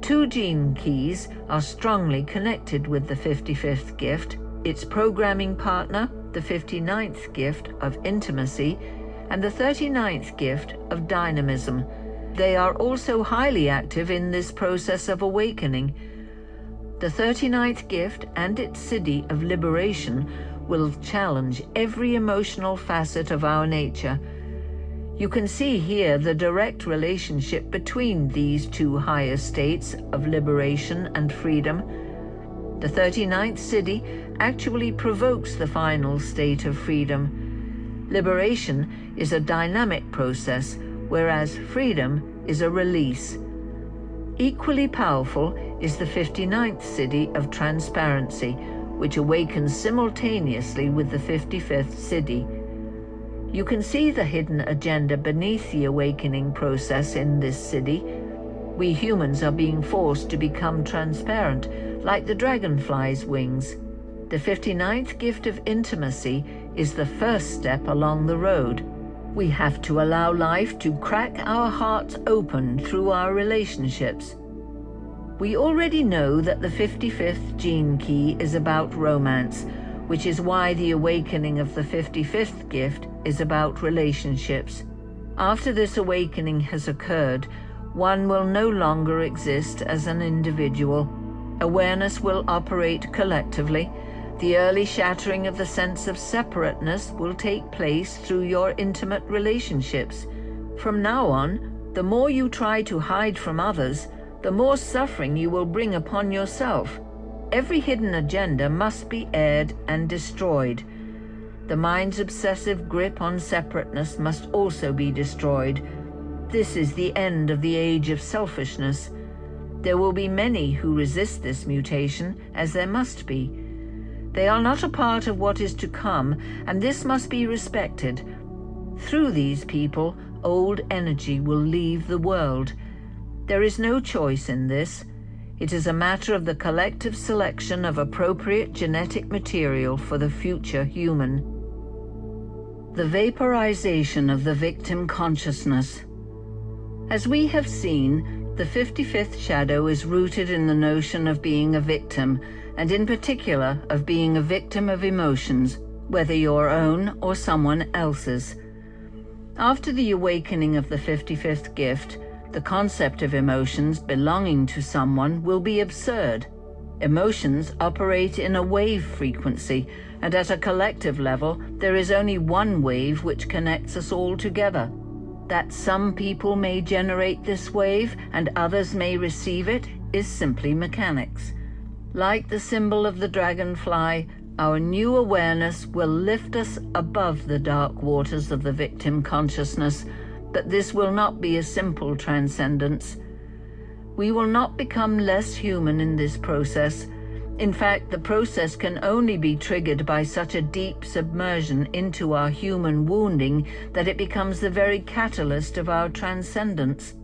2 gene keys are strongly connected with the 55th gift, its programming partner, the 59th gift of intimacy, and the 39th gift of dynamism. They are also highly active in this process of awakening. The 39th gift and its siddhi of liberation will challenge every emotional facet of our nature. You can see here the direct relationship between these two higher states of liberation and freedom. The 39th siddhi actually provokes the final state of freedom. Liberation is a dynamic process, whereas freedom is a release. Equally powerful is the 59th siddhi of transparency, which awakens simultaneously with the 55th siddhi. You can see the hidden agenda beneath the awakening process in this siddhi. We humans are being forced to become transparent, like the dragonfly's wings. The 59th gift of intimacy is the first step along the road. We have to allow life to crack our hearts open through our relationships. We already know that the 55th gene key is about romance, which is why the awakening of the 55th gift is about relationships. After this awakening has occurred, one will no longer exist as an individual. Awareness will operate collectively. The early shattering of the sense of separateness will take place through your intimate relationships. From now on, the more you try to hide from others, the more suffering you will bring upon yourself. Every hidden agenda must be aired and destroyed. The mind's obsessive grip on separateness must also be destroyed. This is the end of the age of selfishness. There will be many who resist this mutation, as there must be. They are not a part of what is to come, and this must be respected. Through these people, old energy will leave the world. There is no choice in this. It is a matter of the collective selection of appropriate genetic material for the future human. The vaporization of the victim consciousness. As we have seen, the 55th shadow is rooted in the notion of being a victim, and in particular of being a victim of emotions, whether your own or someone else's. After the awakening of the 55th gift, the concept of emotions belonging to someone will be absurd. Emotions operate in a wave frequency, and at a collective level, there is only one wave which connects us all together. That some people may generate this wave and others may receive it is simply mechanics. Like the symbol of the dragonfly, Our new awareness will lift us above the dark waters of the victim consciousness, but this will not be a simple transcendence. We will not become less human in this process. In fact, the process can only be triggered by such a deep submersion into our human wounding that it becomes the very catalyst of our transcendence.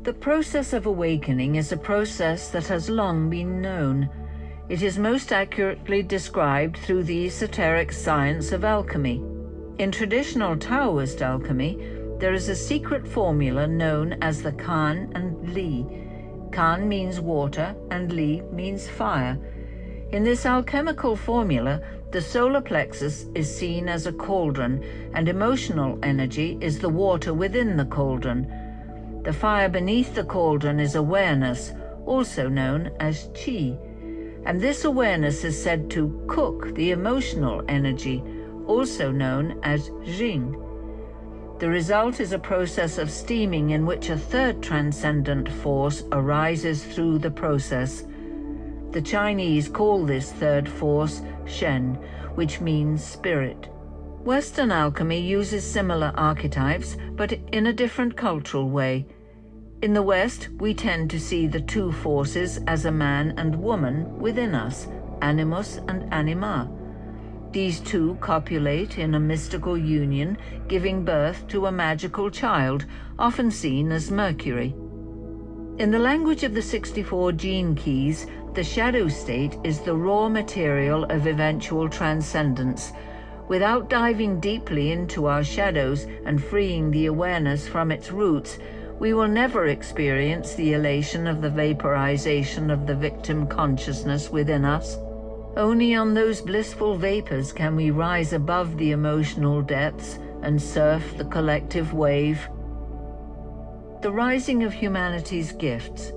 The process of awakening is a process that has long been known. It is most accurately described through the esoteric science of alchemy. In traditional Taoist alchemy, there is a secret formula known as the Kan and Li. Kan means water and Li means fire. In this alchemical formula, the solar plexus is seen as a cauldron, and emotional energy is the water within the cauldron. The fire beneath the cauldron is awareness, also known as Qi. And this awareness is said to cook the emotional energy, also known as Jing. The result is a process of steaming in which a third transcendent force arises through the process. The Chinese call this third force Shen, which means spirit. Western alchemy uses similar archetypes, but in a different cultural way. In the West, we tend to see the two forces as a man and woman within us, animus and anima. These two copulate in a mystical union, giving birth to a magical child, often seen as Mercury. In the language of the 64 gene keys, the shadow state is the raw material of eventual transcendence. Without diving deeply into our shadows and freeing the awareness from its roots, we will never experience the elation of the vaporization of the victim consciousness within us. Only on those blissful vapors can we rise above the emotional depths and surf the collective wave. The rising of humanity's gifts.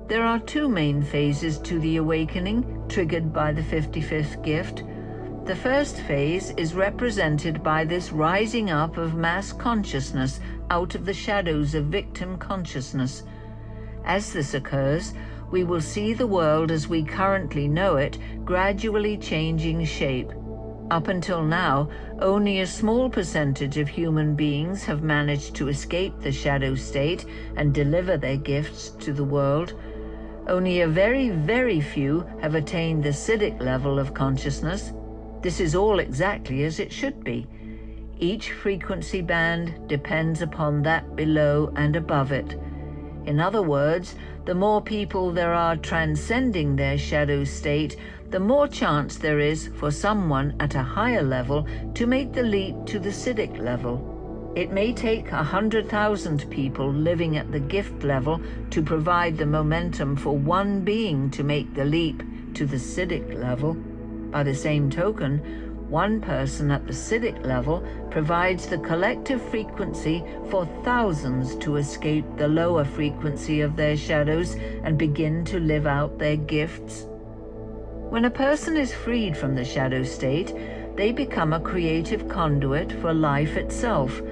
There are two main phases to the awakening, triggered by the 55th gift. The first phase is represented by this rising up of mass consciousness out of the shadows of victim consciousness. As this occurs, we will see the world as we currently know it gradually changing shape. Up until now, only a small percentage of human beings have managed to escape the shadow state and deliver their gifts to the world. Only a very, very few have attained the Siddhic level of consciousness. This is all exactly as it should be. Each frequency band depends upon that below and above it. In other words, the more people there are transcending their shadow state, the more chance there is for someone at a higher level to make the leap to the Siddhic level. It may take 100,000 people living at the gift level to provide the momentum for one being to make the leap to the Siddhic level. By the same token, one person at the Siddhic level provides the collective frequency for thousands to escape the lower frequency of their shadows and begin to live out their gifts. When a person is freed from the shadow state, they become a creative conduit for life itself.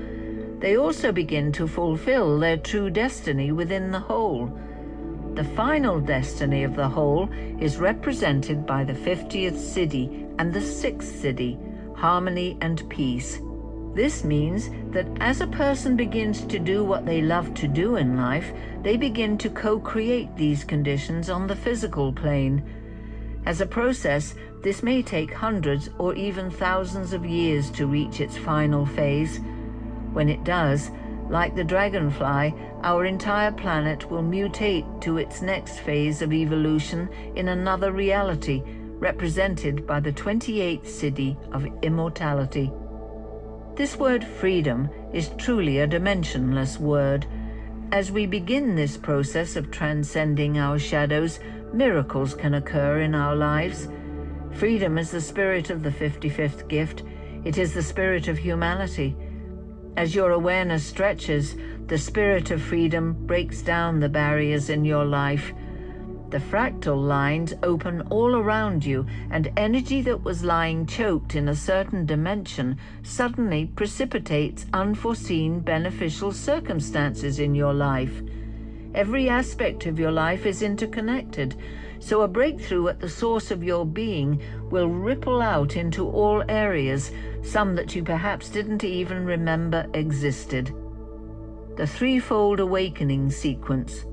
They also begin to fulfill their true destiny within the whole. The final destiny of the whole is represented by the 50th Siddhi and the 6th Siddhi, harmony and peace. This means that as a person begins to do what they love to do in life, they begin to co-create these conditions on the physical plane. As a process, this may take hundreds or even thousands of years to reach its final phase. When it does, like the dragonfly, our entire planet will mutate to its next phase of evolution in another reality, represented by the 28th Siddhi of immortality. This word freedom is truly a dimensionless word. As we begin this process of transcending our shadows, miracles can occur in our lives. Freedom is the spirit of the 55th gift. It is the spirit of humanity. As your awareness stretches, the spirit of freedom breaks down the barriers in your life. The fractal lines open all around you, and energy that was lying choked in a certain dimension suddenly precipitates unforeseen beneficial circumstances in your life. Every aspect of your life is interconnected, so a breakthrough at the source of your being will ripple out into all areas, some that you perhaps didn't even remember existed. The threefold awakening sequence.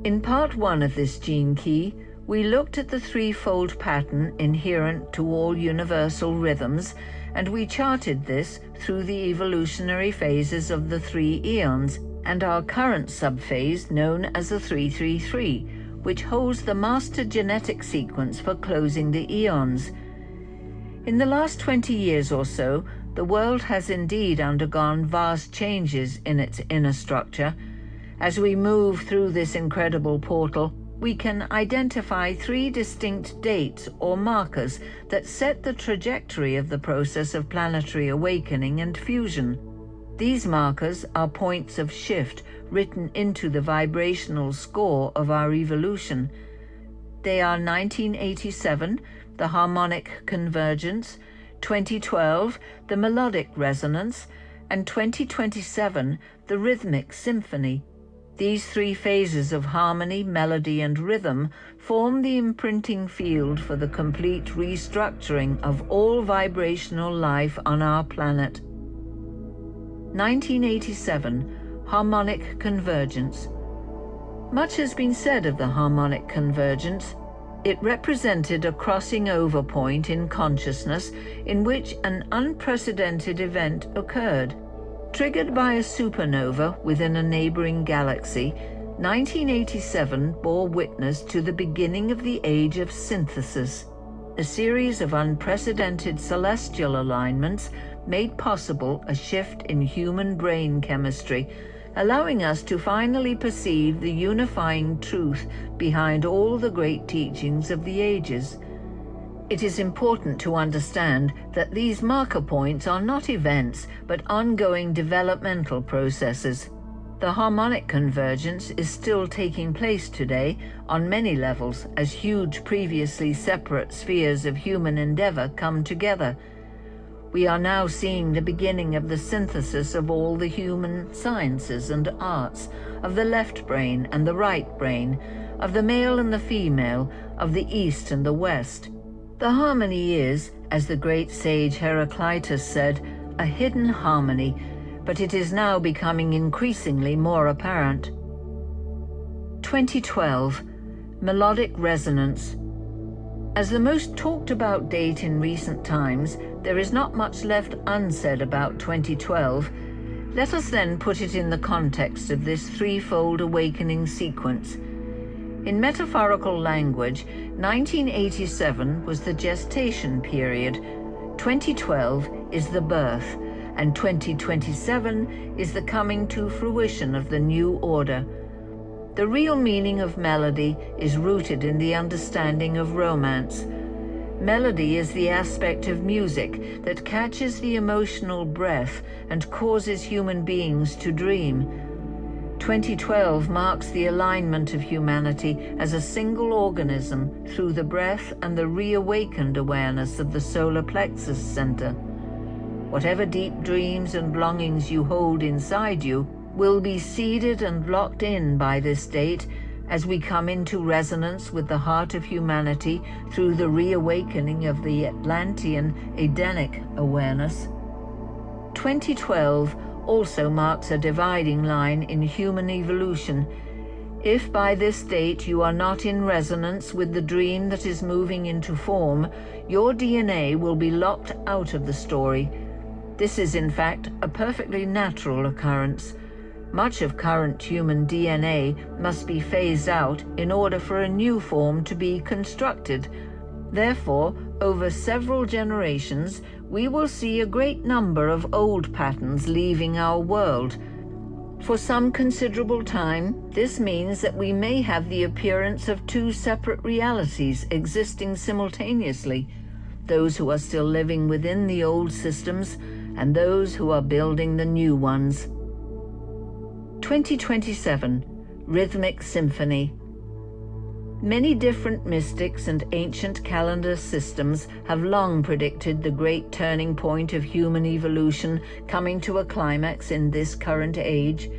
In part 1 of this gene key, we looked at the threefold pattern inherent to all universal rhythms, and we charted this through the evolutionary phases of the 3 eons and our current subphase known as the 333, which holds the master genetic sequence for closing the eons. In the last 20 years or so, the world has indeed undergone vast changes in its inner structure. As we move through this incredible portal, we can identify 3 distinct dates or markers that set the trajectory of the process of planetary awakening and fusion. These markers are points of shift written into the vibrational score of our evolution. They are 1987, the harmonic convergence, 2012, the melodic resonance, and 2027, the rhythmic symphony. These 3 phases of harmony, melody, and rhythm form the imprinting field for the complete restructuring of all vibrational life on our planet. 1987, harmonic convergence. Much has been said of the harmonic convergence. It represented a crossing over point in consciousness in which an unprecedented event occurred. Triggered by a supernova within a neighboring galaxy, 1987 bore witness to the beginning of the age of synthesis. A series of unprecedented celestial alignments made possible a shift in human brain chemistry, allowing us to finally perceive the unifying truth behind all the great teachings of the ages. It is important to understand that these marker points are not events, but ongoing developmental processes. The harmonic convergence is still taking place today on many levels as huge previously separate spheres of human endeavor come together. We are now seeing the beginning of the synthesis of all the human sciences and arts, of the left brain and the right brain, of the male and the female, of the East and the West. The harmony is, as the great sage Heraclitus said, a hidden harmony, but it is now becoming increasingly more apparent. 2012, melodic resonance. As the most talked about date in recent times, there is not much left unsaid about 2012. Let us then put it in the context of this threefold awakening sequence. In metaphorical language, 1987 was the gestation period, 2012 is the birth, and 2027 is the coming to fruition of the new order. The real meaning of melody is rooted in the understanding of romance. Melody is the aspect of music that catches the emotional breath and causes human beings to dream. 2012 marks the alignment of humanity as a single organism through the breath and the reawakened awareness of the solar plexus center. Whatever deep dreams and longings you hold inside you will be seeded and locked in by this date as we come into resonance with the heart of humanity through the reawakening of the Atlantean Edenic awareness. 2012 also marks a dividing line in human evolution. If by this date you are not in resonance with the dream that is moving into form, your DNA will be locked out of the story. This is in fact a perfectly natural occurrence. Much of current human DNA must be phased out in order for a new form to be constructed. Therefore, over several generations, we will see a great number of old patterns leaving our world. For some considerable time, this means that we may have the appearance of 2 separate realities existing simultaneously, those who are still living within the old systems and those who are building the new ones. 2027, Rhythmic Symphony. Many different mystics and ancient calendar systems have long predicted the great turning point of human evolution coming to a climax in this current age.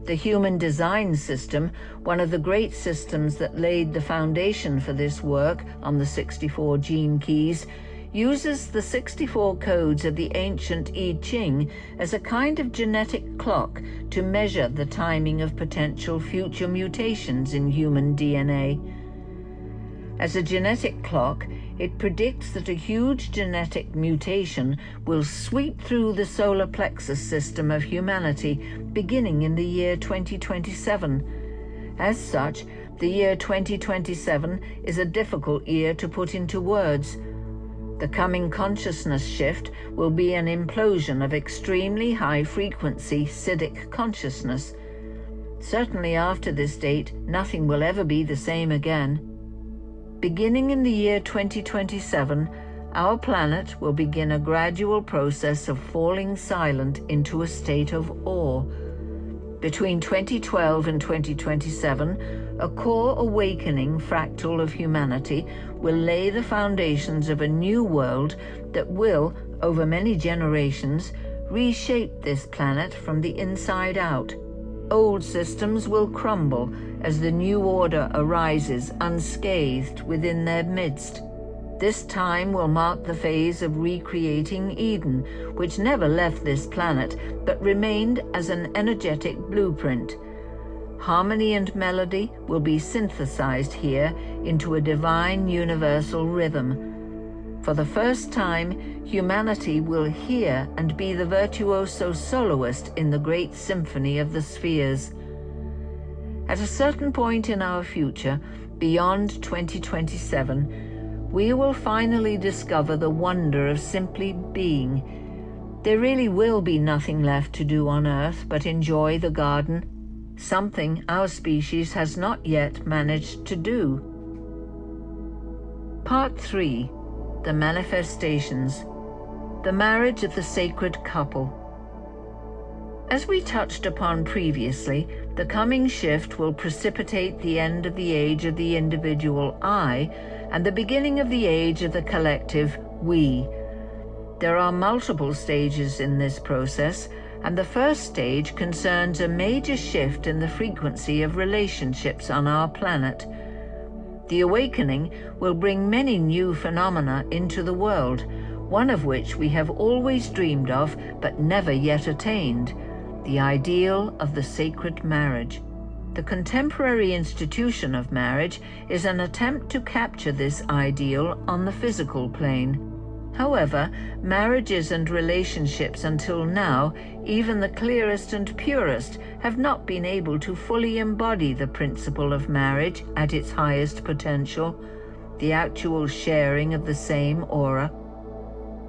The human design system, one of the great systems that laid the foundation for this work on the 64 gene keys, uses the 64 codes of the ancient I Ching as a kind of genetic clock to measure the timing of potential future mutations in human DNA. As a genetic clock, it predicts that a huge genetic mutation will sweep through the solar plexus system of humanity beginning in the year 2027. As such, the year 2027 is a difficult year to put into words. The coming consciousness shift will be an implosion of extremely high-frequency Siddhic consciousness. Certainly after this date, nothing will ever be the same again. Beginning in the year 2027, our planet will begin a gradual process of falling silent into a state of awe. Between 2012 and 2027, a core awakening fractal of humanity will lay the foundations of a new world that will, over many generations, reshape this planet from the inside out. Old systems will crumble as the new order arises unscathed within their midst. This time will mark the phase of recreating Eden, which never left this planet, but remained as an energetic blueprint. Harmony and melody will be synthesized here into a divine universal rhythm. For the first time, humanity will hear and be the virtuoso soloist in the great symphony of the spheres. At a certain point in our future, beyond 2027, we will finally discover the wonder of simply being. There really will be nothing left to do on Earth but enjoy the garden, something our species has not yet managed to do. Part 3. The Manifestations. The Marriage of the Sacred Couple. As we touched upon previously, the coming shift will precipitate the end of the age of the individual I and the beginning of the age of the collective we. There are multiple stages in this process, and the first stage concerns a major shift in the frequency of relationships on our planet. The awakening will bring many new phenomena into the world, one of which we have always dreamed of but never yet attained, the ideal of the sacred marriage. The contemporary institution of marriage is an attempt to capture this ideal on the physical plane. However, marriages and relationships until now, even the clearest and purest, have not been able to fully embody the principle of marriage at its highest potential, the actual sharing of the same aura.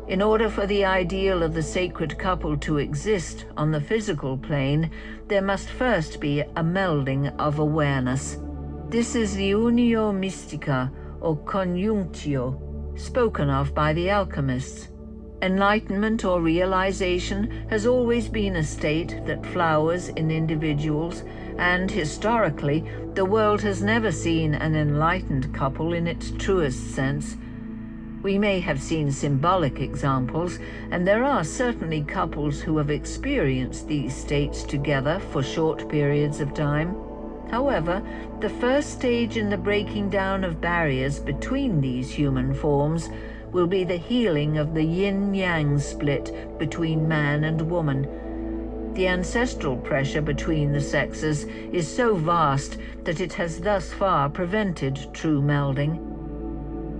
In order for the ideal of the sacred couple to exist on the physical plane, there must first be a melding of awareness. This is the unio mystica, or conjunctio, spoken of by the alchemists. Enlightenment or realization has always been a state that flowers in individuals, and historically, the world has never seen an enlightened couple in its truest sense. We may have seen symbolic examples, and there are certainly couples who have experienced these states together for short periods of time. However, the first stage in the breaking down of barriers between these human forms will be the healing of the yin-yang split between man and woman. The ancestral pressure between the sexes is so vast that it has thus far prevented true melding.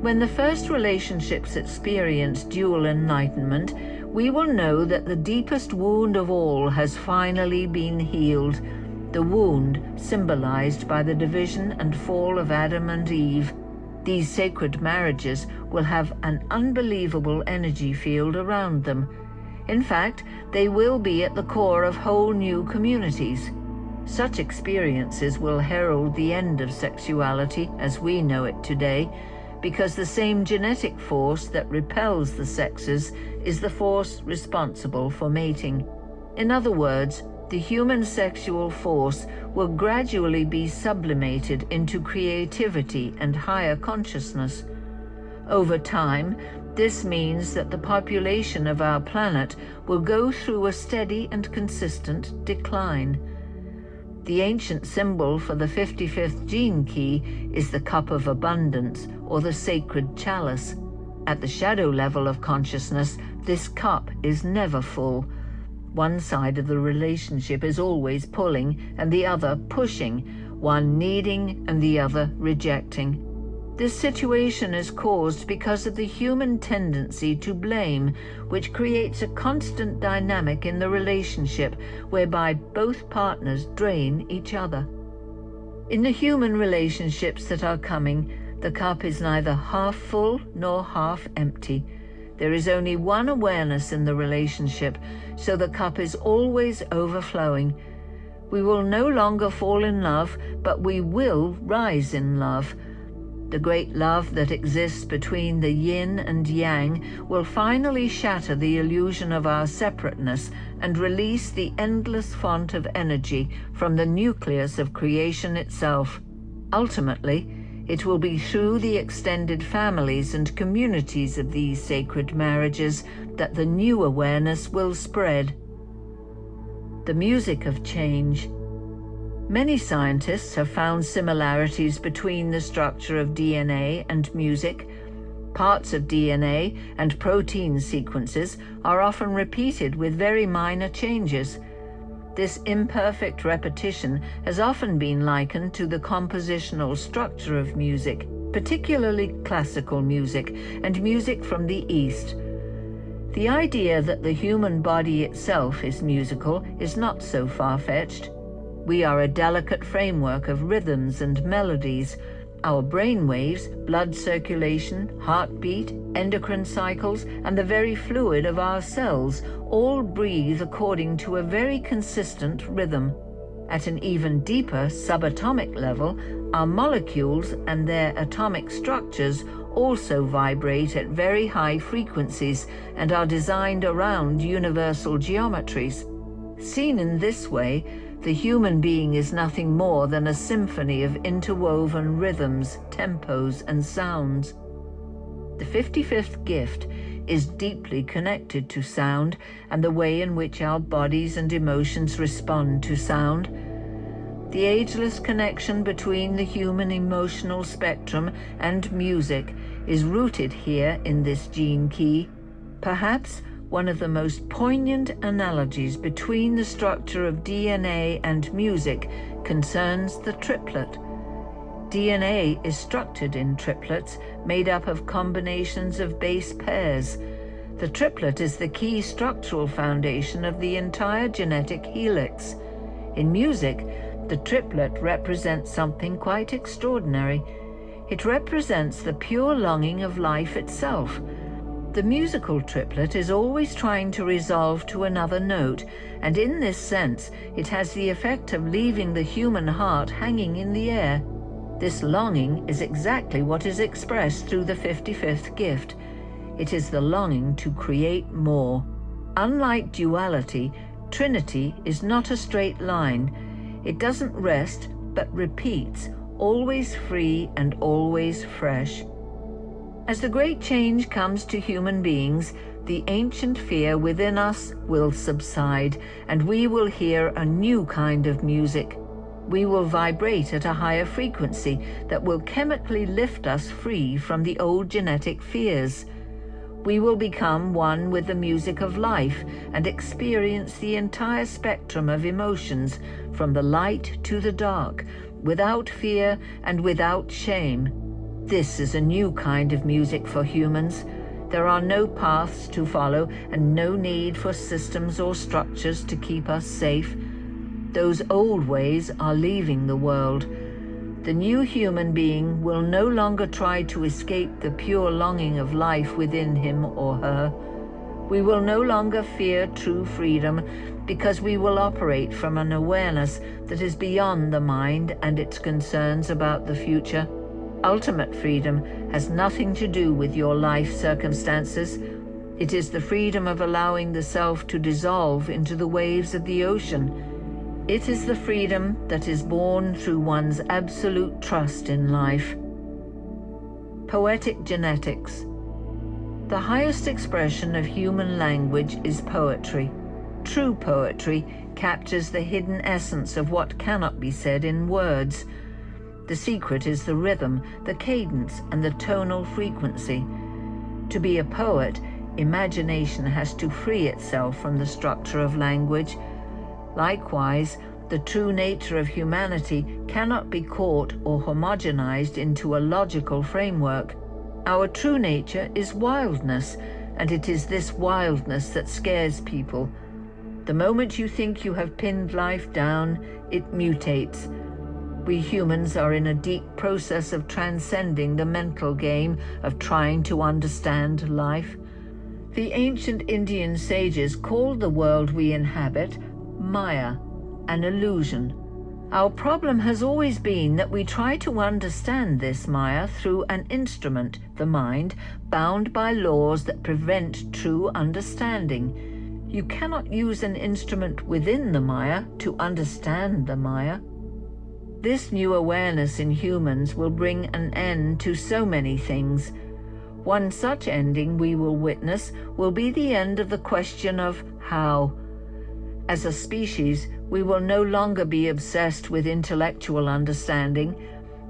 When the first relationships experience dual enlightenment, we will know that the deepest wound of all has finally been healed, the wound symbolized by the division and fall of Adam and Eve. These sacred marriages will have an unbelievable energy field around them. In fact, they will be at the core of whole new communities. Such experiences will herald the end of sexuality as we know it today, because the same genetic force that repels the sexes is the force responsible for mating. In other words, the human sexual force will gradually be sublimated into creativity and higher consciousness. Over time, this means that the population of our planet will go through a steady and consistent decline. The ancient symbol for the 55th gene key is the cup of abundance, or the sacred chalice. At the shadow level of consciousness, this cup is never full. One side of the relationship is always pulling and the other pushing, one needing and the other rejecting. This situation is caused because of the human tendency to blame, which creates a constant dynamic in the relationship whereby both partners drain each other. In the human relationships that are coming, the cup is neither half full nor half empty. There is only one awareness in the relationship, so the cup is always overflowing. We will no longer fall in love, but we will rise in love. The great love that exists between the yin and yang will finally shatter the illusion of our separateness and release the endless font of energy from the nucleus of creation itself. Ultimately, it will be through the extended families and communities of these sacred marriages that the new awareness will spread. The music of change. Many scientists have found similarities between the structure of DNA and music. Parts of DNA and protein sequences are often repeated with very minor changes. This imperfect repetition has often been likened to the compositional structure of music, particularly classical music and music from the East. The idea that the human body itself is musical is not so far-fetched. We are a delicate framework of rhythms and melodies. Our brain waves, blood circulation, heartbeat, endocrine cycles, and the very fluid of our cells all breathe according to a very consistent rhythm. At an even deeper subatomic level, our molecules and their atomic structures also vibrate at very high frequencies and are designed around universal geometries. Seen in this way, the human being is nothing more than a symphony of interwoven rhythms, tempos, and sounds. The 55th gift is deeply connected to sound and the way in which our bodies and emotions respond to sound. The ageless connection between the human emotional spectrum and music is rooted here in this gene key. Perhaps one of the most poignant analogies between the structure of DNA and music concerns the triplet. DNA is structured in triplets made up of combinations of base pairs. The triplet is the key structural foundation of the entire genetic helix. In music, the triplet represents something quite extraordinary. It represents the pure longing of life itself. The musical triplet is always trying to resolve to another note, and in this sense, it has the effect of leaving the human heart hanging in the air. This longing is exactly what is expressed through the 55th gift. It is the longing to create more. Unlike duality, Trinity is not a straight line. It doesn't rest, but repeats, always free and always fresh. As the great change comes to human beings, the ancient fear within us will subside, and we will hear a new kind of music. We will vibrate at a higher frequency that will chemically lift us free from the old genetic fears. We will become one with the music of life and experience the entire spectrum of emotions, from the light to the dark, without fear and without shame. This is a new kind of music for humans. There are no paths to follow and no need for systems or structures to keep us safe. Those old ways are leaving the world. The new human being will no longer try to escape the pure longing of life within him or her. We will no longer fear true freedom because we will operate from an awareness that is beyond the mind and its concerns about the future. Ultimate freedom has nothing to do with your life circumstances. It is the freedom of allowing the self to dissolve into the waves of the ocean. It is the freedom that is born through one's absolute trust in life. Poetic genetics. The highest expression of human language is poetry. true poetry captures the hidden essence of what cannot be said in words. The secret is the rhythm, the cadence, and the tonal frequency. To be a poet, imagination has to free itself from the structure of language. Likewise, the true nature of humanity cannot be caught or homogenized into a logical framework. Our true nature is wildness, and it is this wildness that scares people. The moment you think you have pinned life down, it mutates. We humans are in a deep process of transcending the mental game of trying to understand life. The ancient Indian sages called the world we inhabit Maya, an illusion. Our problem has always been that we try to understand this Maya through an instrument, the mind, bound by laws that prevent true understanding. You cannot use an instrument within the Maya to understand the Maya. This new awareness in humans will bring an end to so many things. One such ending we will witness will be the end of the question of how. As a species, we will no longer be obsessed with intellectual understanding.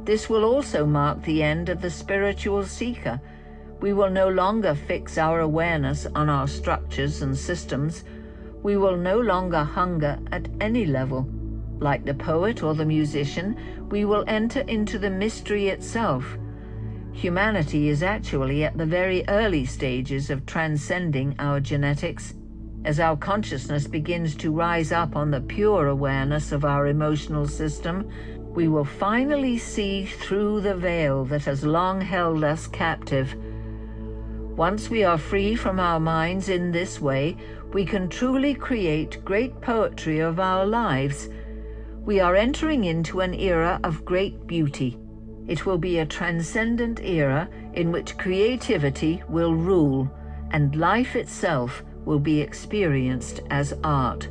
This will also mark the end of the spiritual seeker. We will no longer fix our awareness on our structures and systems. We will no longer hunger at any level. Like the poet or the musician, we will enter into the mystery itself. Humanity is actually at the very early stages of transcending our genetics. As our consciousness begins to rise up on the pure awareness of our emotional system, we will finally see through the veil that has long held us captive. Once we are free from our minds in this way, we can truly create great poetry of our lives. We are entering into an era of great beauty. It will be a transcendent era in which creativity will rule, and life itself will be experienced as art.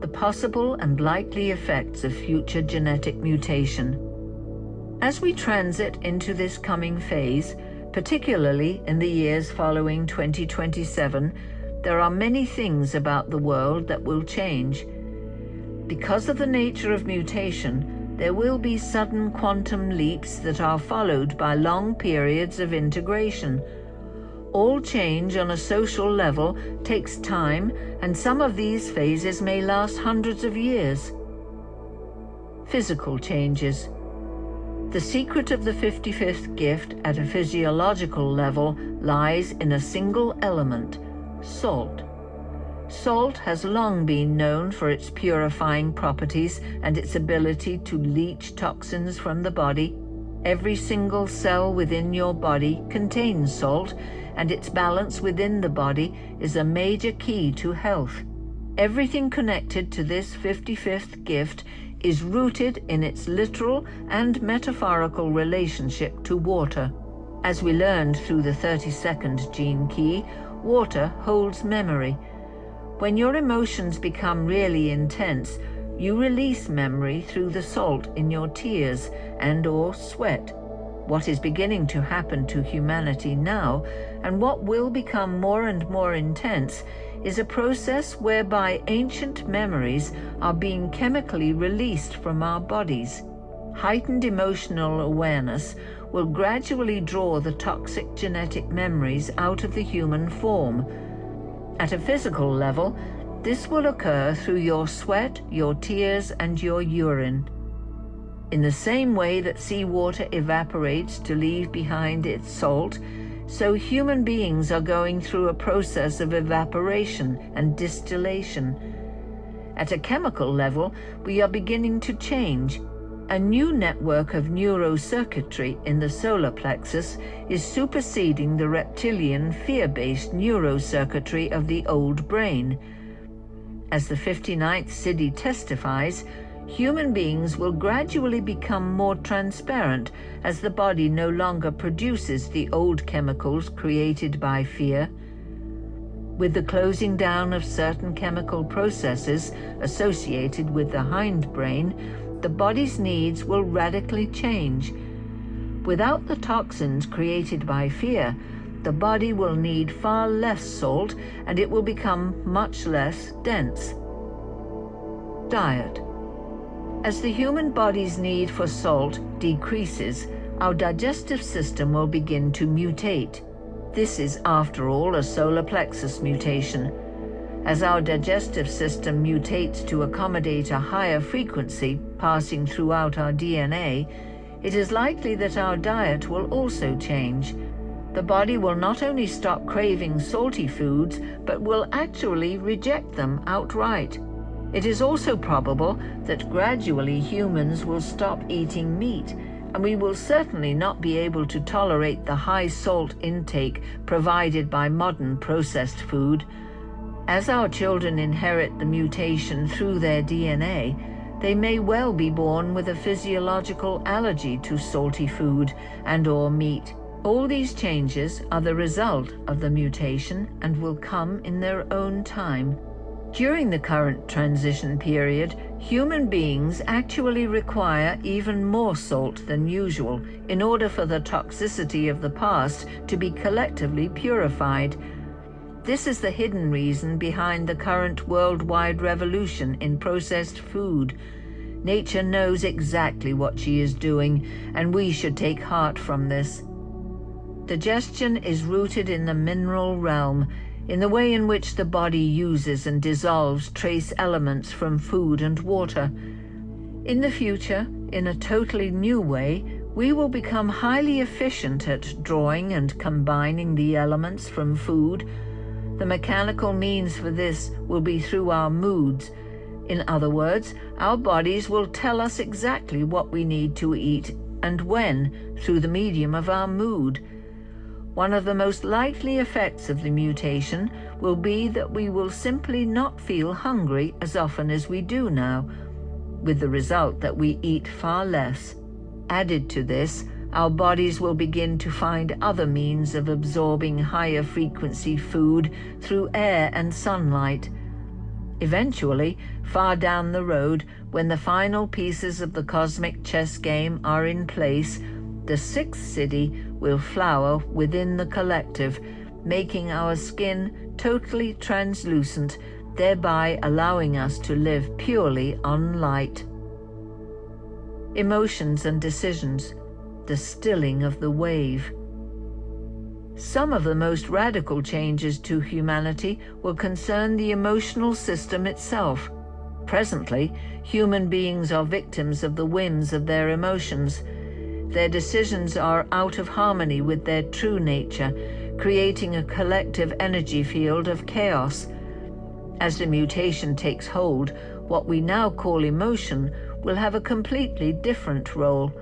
The possible and likely effects of future genetic mutation. As we transit into this coming phase, particularly in the years following 2027, there are many things about the world that will change. Because of the nature of mutation, there will be sudden quantum leaps that are followed by long periods of integration. All change on a social level takes time, and some of these phases may last hundreds of years. Physical changes. The secret of the 55th gift at a physiological level lies in a single element, salt. Salt has long been known for its purifying properties and its ability to leach toxins from the body. Every single cell within your body contains salt, and its balance within the body is a major key to health. Everything connected to this 55th gift is rooted in its literal and metaphorical relationship to water. As we learned through the 32nd gene key, water holds memory. When your emotions become really intense, you release memory through the salt in your tears and/or sweat. What is beginning to happen to humanity now, and what will become more and more intense, is a process whereby ancient memories are being chemically released from our bodies. Heightened emotional awareness will gradually draw the toxic genetic memories out of the human form. At a physical level, this will occur through your sweat, your tears, and your urine. In the same way that seawater evaporates to leave behind its salt, so human beings are going through a process of evaporation and distillation. At a chemical level, we are beginning to change. A new network of neurocircuitry in the solar plexus is superseding the reptilian, fear-based neurocircuitry of the old brain. As the 59th Siddhi testifies, human beings will gradually become more transparent as the body no longer produces the old chemicals created by fear. With the closing down of certain chemical processes associated with the hindbrain, the body's needs will radically change. Without the toxins created by fear, the body will need far less salt and it will become much less dense. Diet. As the human body's need for salt decreases, our digestive system will begin to mutate. This is, after all, a solar plexus mutation. As our digestive system mutates to accommodate a higher frequency passing throughout our DNA, it is likely that our diet will also change. The body will not only stop craving salty foods, but will actually reject them outright. It is also probable that gradually humans will stop eating meat, and we will certainly not be able to tolerate the high salt intake provided by modern processed food. As our children inherit the mutation through their DNA, they may well be born with a physiological allergy to salty food and/or meat. All these changes are the result of the mutation and will come in their own time. During the current transition period, human beings actually require even more salt than usual in order for the toxicity of the past to be collectively purified. This is the hidden reason behind the current worldwide revolution in processed food. Nature knows exactly what she is doing, and we should take heart from this. Digestion is rooted in the mineral realm, in the way in which the body uses and dissolves trace elements from food and water. In the future, in a totally new way, we will become highly efficient at drawing and combining the elements from food. The mechanical means for this will be through our moods. In other words, our bodies will tell us exactly what we need to eat and when through the medium of our mood. One of the most likely effects of the mutation will be that we will simply not feel hungry as often as we do now, with the result that we eat far less. Added to this, our bodies will begin to find other means of absorbing higher frequency food through air and sunlight. Eventually, far down the road, when the final pieces of the cosmic chess game are in place, the sixth city will flower within the collective, making our skin totally translucent, thereby allowing us to live purely on light. Emotions and decisions, the stilling of the wave. Some of the most radical changes to humanity will concern the emotional system itself. Presently, human beings are victims of the whims of their emotions. Their decisions are out of harmony with their true nature, creating a collective energy field of chaos. As the mutation takes hold, what we now call emotion will have a completely different role.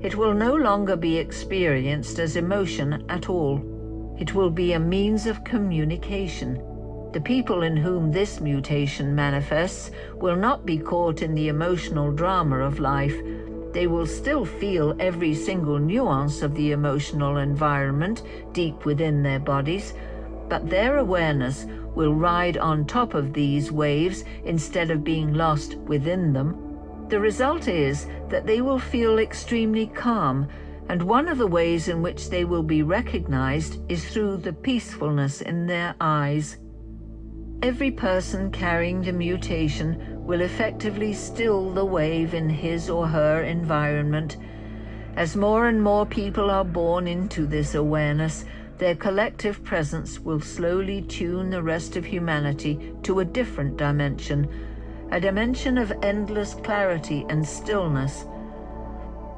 It will no longer be experienced as emotion at all. It will be a means of communication. The people in whom this mutation manifests will not be caught in the emotional drama of life. They will still feel every single nuance of the emotional environment deep within their bodies, but their awareness will ride on top of these waves instead of being lost within them. The result is that they will feel extremely calm, and one of the ways in which they will be recognized is through the peacefulness in their eyes. Every person carrying the mutation will effectively still the wave in his or her environment. As more and more people are born into this awareness, their collective presence will slowly tune the rest of humanity to a different dimension, a dimension of endless clarity and stillness.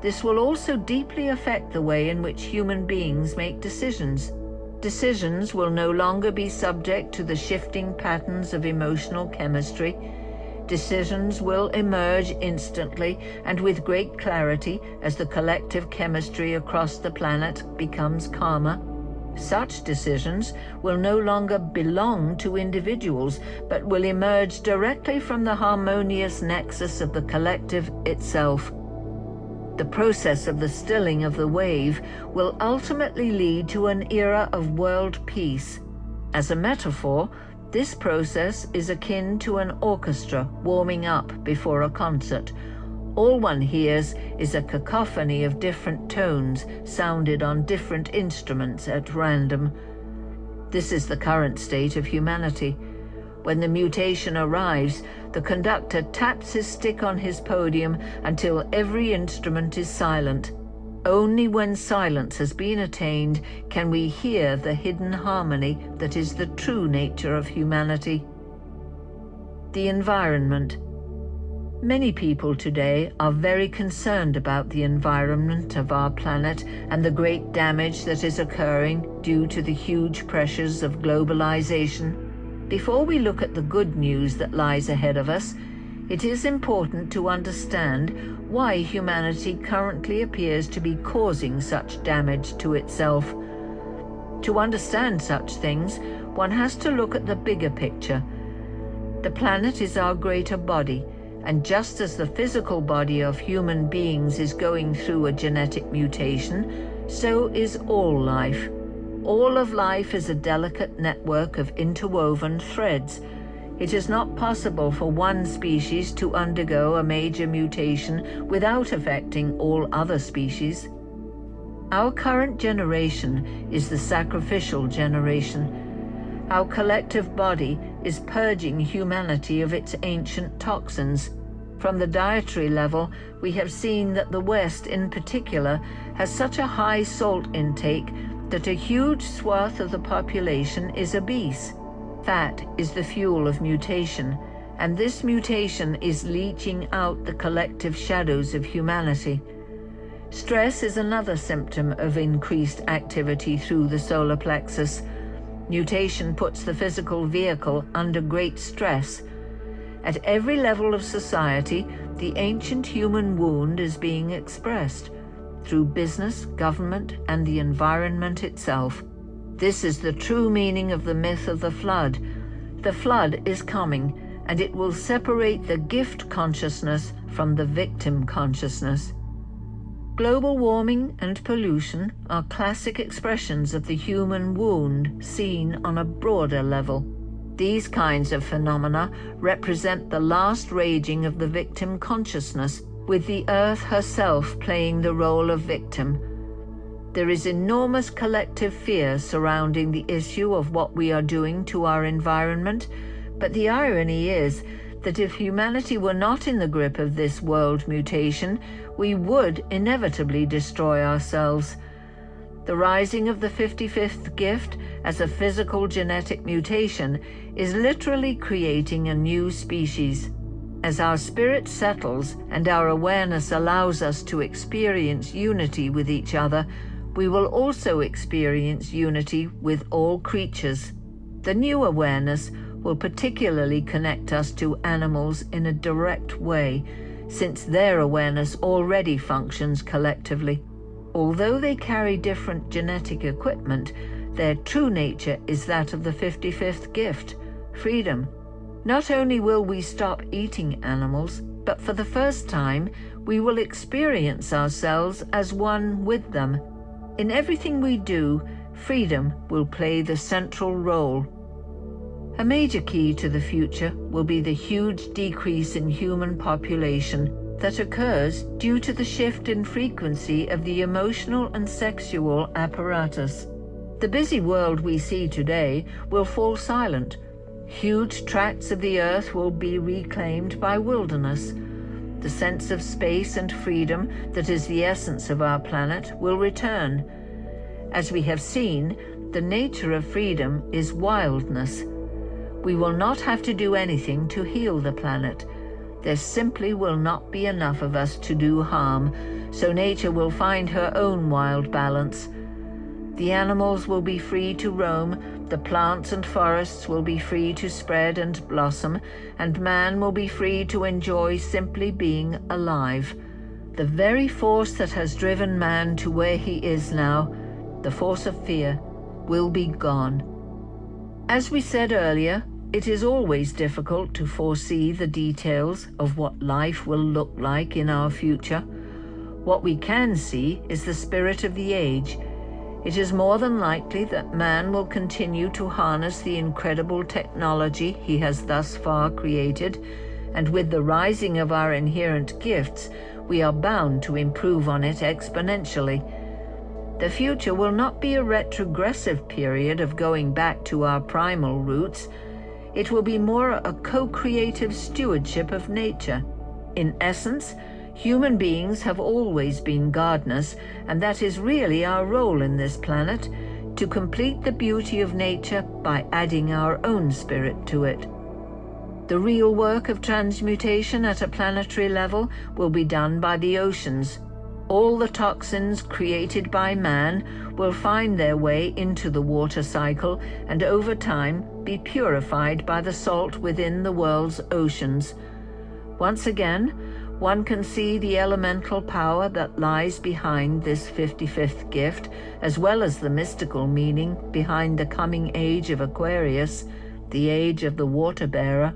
This will also deeply affect the way in which human beings make decisions. Decisions will no longer be subject to the shifting patterns of emotional chemistry. Decisions will emerge instantly and with great clarity as the collective chemistry across the planet becomes calmer. Such decisions will no longer belong to individuals, but will emerge directly from the harmonious nexus of the collective itself. The process of the stilling of the wave will ultimately lead to an era of world peace. As a metaphor, this process is akin to an orchestra warming up before a concert. All one hears is a cacophony of different tones sounded on different instruments at random. This is the current state of humanity. When the mutation arrives, the conductor taps his stick on his podium until every instrument is silent. Only when silence has been attained can we hear the hidden harmony that is the true nature of humanity. The environment. Many people today are very concerned about the environment of our planet and the great damage that is occurring due to the huge pressures of globalization. Before we look at the good news that lies ahead of us, it is important to understand why humanity currently appears to be causing such damage to itself. To understand such things, one has to look at the bigger picture. The planet is our greater body, and just as the physical body of human beings is going through a genetic mutation, so is all life. All of life is a delicate network of interwoven threads. It is not possible for one species to undergo a major mutation without affecting all other species. Our current generation is the sacrificial generation. Our collective body is purging humanity of its ancient toxins. From the dietary level, we have seen that the West in particular has such a high salt intake that a huge swath of the population is obese. Fat is the fuel of mutation, and this mutation is leaching out the collective shadows of humanity. Stress is another symptom of increased activity through the solar plexus. Mutation puts the physical vehicle under great stress. At every level of society, the ancient human wound is being expressed through business, government, and the environment itself. This is the true meaning of the myth of the flood. The flood is coming, and it will separate the gift consciousness from the victim consciousness. Global warming and pollution are classic expressions of the human wound seen on a broader level. These kinds of phenomena represent the last raging of the victim consciousness, with the earth herself playing the role of victim. There is enormous collective fear surrounding the issue of what we are doing to our environment, but the irony is that if humanity were not in the grip of this world mutation, we would inevitably destroy ourselves. The rising of the 55th gift as a physical genetic mutation is literally creating a new species. As our spirit settles and our awareness allows us to experience unity with each other, we will also experience unity with all creatures. The new awareness will particularly connect us to animals in a direct way, since their awareness already functions collectively. Although they carry different genetic equipment, their true nature is that of the 55th gift, freedom. Not only will we stop eating animals, but for the first time, we will experience ourselves as one with them. In everything we do, freedom will play the central role. A major key to the future will be the huge decrease in human population that occurs due to the shift in frequency of the emotional and sexual apparatus. The busy world we see today will fall silent. Huge tracts of the earth will be reclaimed by wilderness. The sense of space and freedom that is the essence of our planet will return. As we have seen, the nature of freedom is wildness. We will not have to do anything to heal the planet. There simply will not be enough of us to do harm, so nature will find her own wild balance. The animals will be free to roam, the plants and forests will be free to spread and blossom, and man will be free to enjoy simply being alive. The very force that has driven man to where he is now, the force of fear, will be gone. As we said earlier, it is always difficult to foresee the details of what life will look like in our future. What we can see is the spirit of the age. It is more than likely that man will continue to harness the incredible technology he has thus far created, and with the rising of our inherent gifts, we are bound to improve on it exponentially. The future will not be a retrogressive period of going back to our primal roots. It will be more a co-creative stewardship of nature. In essence, human beings have always been gardeners, and that is really our role in this planet, to complete the beauty of nature by adding our own spirit to it. The real work of transmutation at a planetary level will be done by the oceans. All the toxins created by man will find their way into the water cycle and over time be purified by the salt within the world's oceans. Once again, one can see the elemental power that lies behind this 55th gift, as well as the mystical meaning behind the coming age of Aquarius, the age of the water bearer.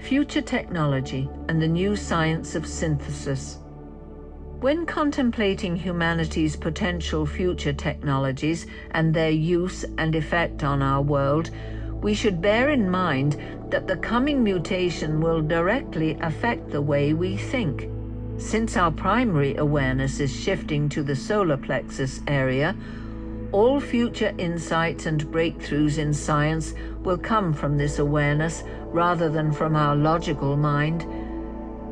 Future technology and the new science of synthesis. When contemplating humanity's potential future technologies and their use and effect on our world, we should bear in mind that the coming mutation will directly affect the way we think. Since our primary awareness is shifting to the solar plexus area, all future insights and breakthroughs in science will come from this awareness rather than from our logical mind.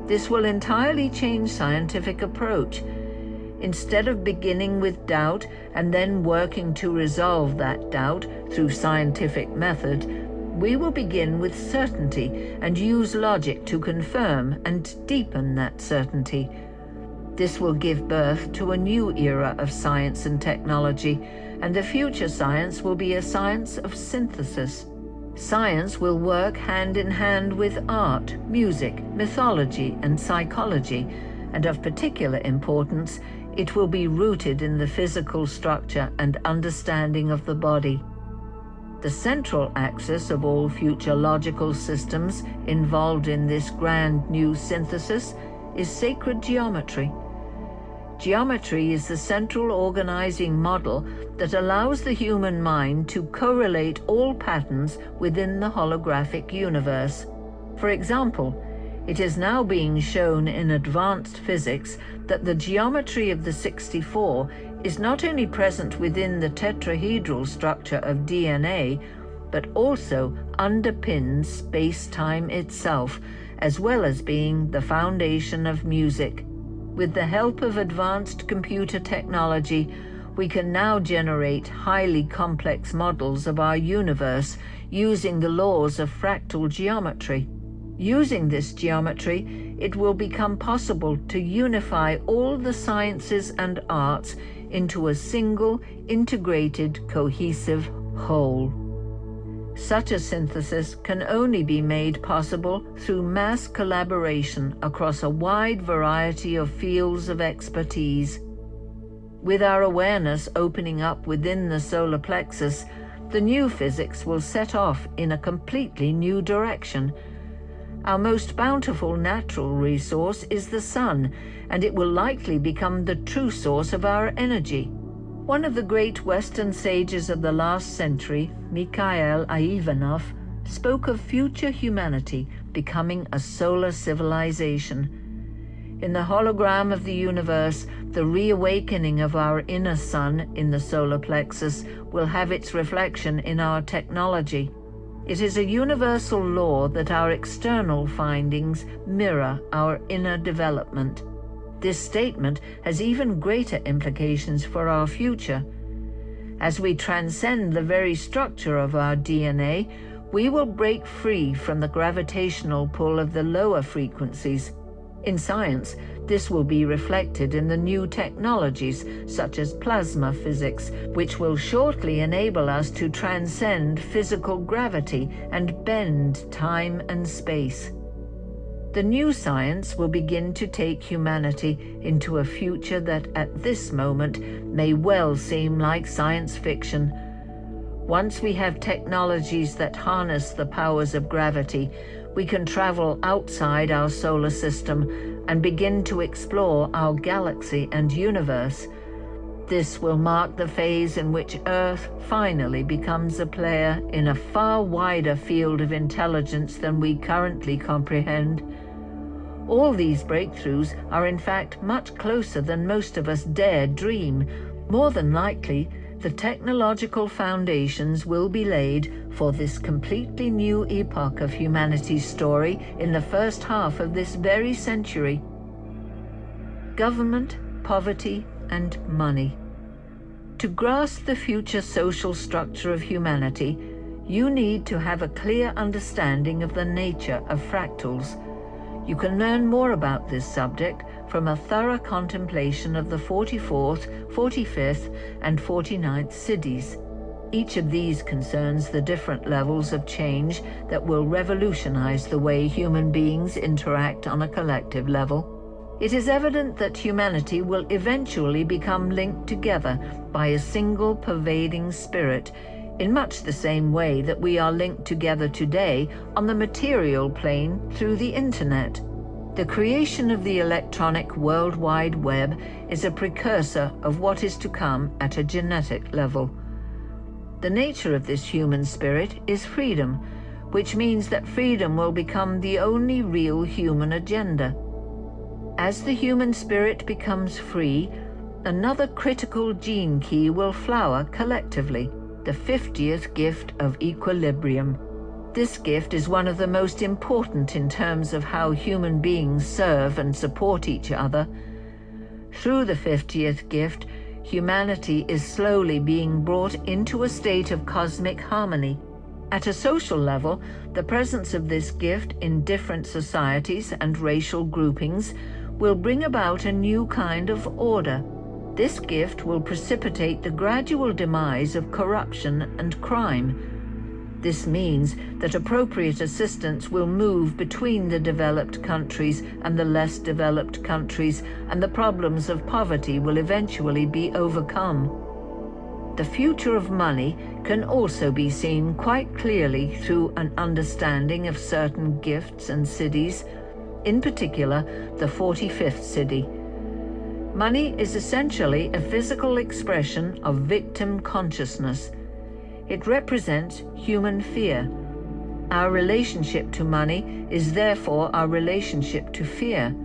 This will entirely change scientific approach. Instead of beginning with doubt and then working to resolve that doubt through scientific method, we will begin with certainty and use logic to confirm and deepen that certainty. This will give birth to a new era of science and technology, and the future science will be a science of synthesis. Science will work hand in hand with art, music, mythology, and psychology, and of particular importance, it will be rooted in the physical structure and understanding of the body. The central axis of all future logical systems involved in this grand new synthesis is sacred geometry. Geometry is the central organizing model that allows the human mind to correlate all patterns within the holographic universe. For example, it is now being shown in advanced physics that the geometry of the 64 is not only present within the tetrahedral structure of DNA, but also underpins space-time itself, as well as being the foundation of music. With the help of advanced computer technology, we can now generate highly complex models of our universe using the laws of fractal geometry. Using this geometry, it will become possible to unify all the sciences and arts into a single, integrated, cohesive whole. Such a synthesis can only be made possible through mass collaboration across a wide variety of fields of expertise. With our awareness opening up within the solar plexus, the new physics will set off in a completely new direction. Our most bountiful natural resource is the sun, and it will likely become the true source of our energy. One of the great Western sages of the last century, Mikhail Ivanov, spoke of future humanity becoming a solar civilization. In the hologram of the universe, the reawakening of our inner sun in the solar plexus will have its reflection in our technology. It is a universal law that our external findings mirror our inner development. This statement has even greater implications for our future. As we transcend the very structure of our DNA, we will break free from the gravitational pull of the lower frequencies. In science, this will be reflected in the new technologies such as plasma physics, which will shortly enable us to transcend physical gravity and bend time and space. The new science will begin to take humanity into a future that at this moment may well seem like science fiction. Once we have technologies that harness the powers of gravity, we can travel outside our solar system and begin to explore our galaxy and universe. This will mark the phase in which Earth finally becomes a player in a far wider field of intelligence than we currently comprehend. All these breakthroughs are in fact much closer than most of us dare dream. More than likely, the technological foundations will be laid for this completely new epoch of humanity's story in the first half of this very century. Government, poverty, and money. To grasp the future social structure of humanity, you need to have a clear understanding of the nature of fractals. You can learn more about this subject from a thorough contemplation of the 44th, 45th, and 49th siddhis. Each of these concerns the different levels of change that will revolutionize the way human beings interact on a collective level. It is evident that humanity will eventually become linked together by a single pervading spirit, in much the same way that we are linked together today on the material plane through the internet. The creation of the electronic World Wide Web is a precursor of what is to come at a genetic level. The nature of this human spirit is freedom, which means that freedom will become the only real human agenda. As the human spirit becomes free, another critical gene key will flower collectively, the 50th gift of equilibrium. This gift is one of the most important in terms of how human beings serve and support each other. Through the 50th gift, humanity is slowly being brought into a state of cosmic harmony. At a social level, the presence of this gift in different societies and racial groupings will bring about a new kind of order. This gift will precipitate the gradual demise of corruption and crime. This means that appropriate assistance will move between the developed countries and the less developed countries, and the problems of poverty will eventually be overcome. The future of money can also be seen quite clearly through an understanding of certain gifts and siddhis, in particular the 45th siddhi. Money is essentially a physical expression of victim consciousness. It represents human fear. Our relationship to money is therefore our relationship to fear.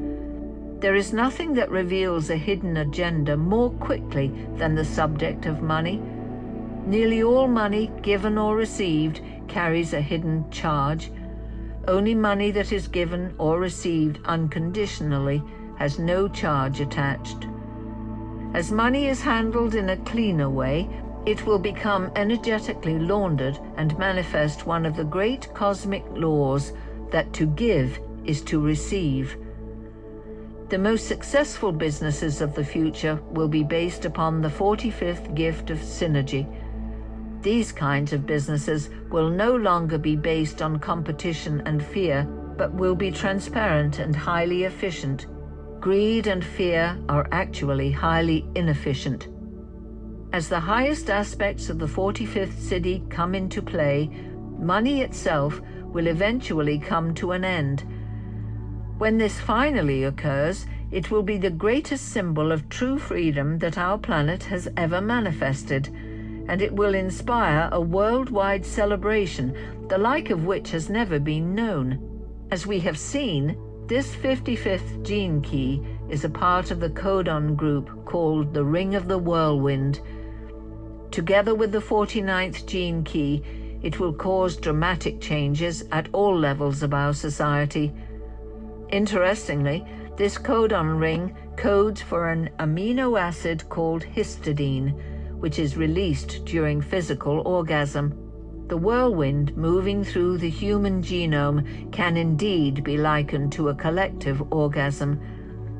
There is nothing that reveals a hidden agenda more quickly than the subject of money. Nearly all money, given or received, carries a hidden charge. Only money that is given or received unconditionally has no charge attached. As money is handled in a cleaner way, it will become energetically laundered and manifest one of the great cosmic laws that to give is to receive. The most successful businesses of the future will be based upon the 45th gift of synergy. These kinds of businesses will no longer be based on competition and fear, but will be transparent and highly efficient. Greed and fear are actually highly inefficient. As the highest aspects of the 45th siddhi come into play, money itself will eventually come to an end. When this finally occurs, it will be the greatest symbol of true freedom that our planet has ever manifested, and it will inspire a worldwide celebration, the like of which has never been known. As we have seen, this 55th gene key is a part of the codon group called the Ring of the Whirlwind. Together with the 49th gene key, it will cause dramatic changes at all levels of our society. Interestingly, this codon ring codes for an amino acid called histidine, which is released during physical orgasm. The whirlwind moving through the human genome can indeed be likened to a collective orgasm,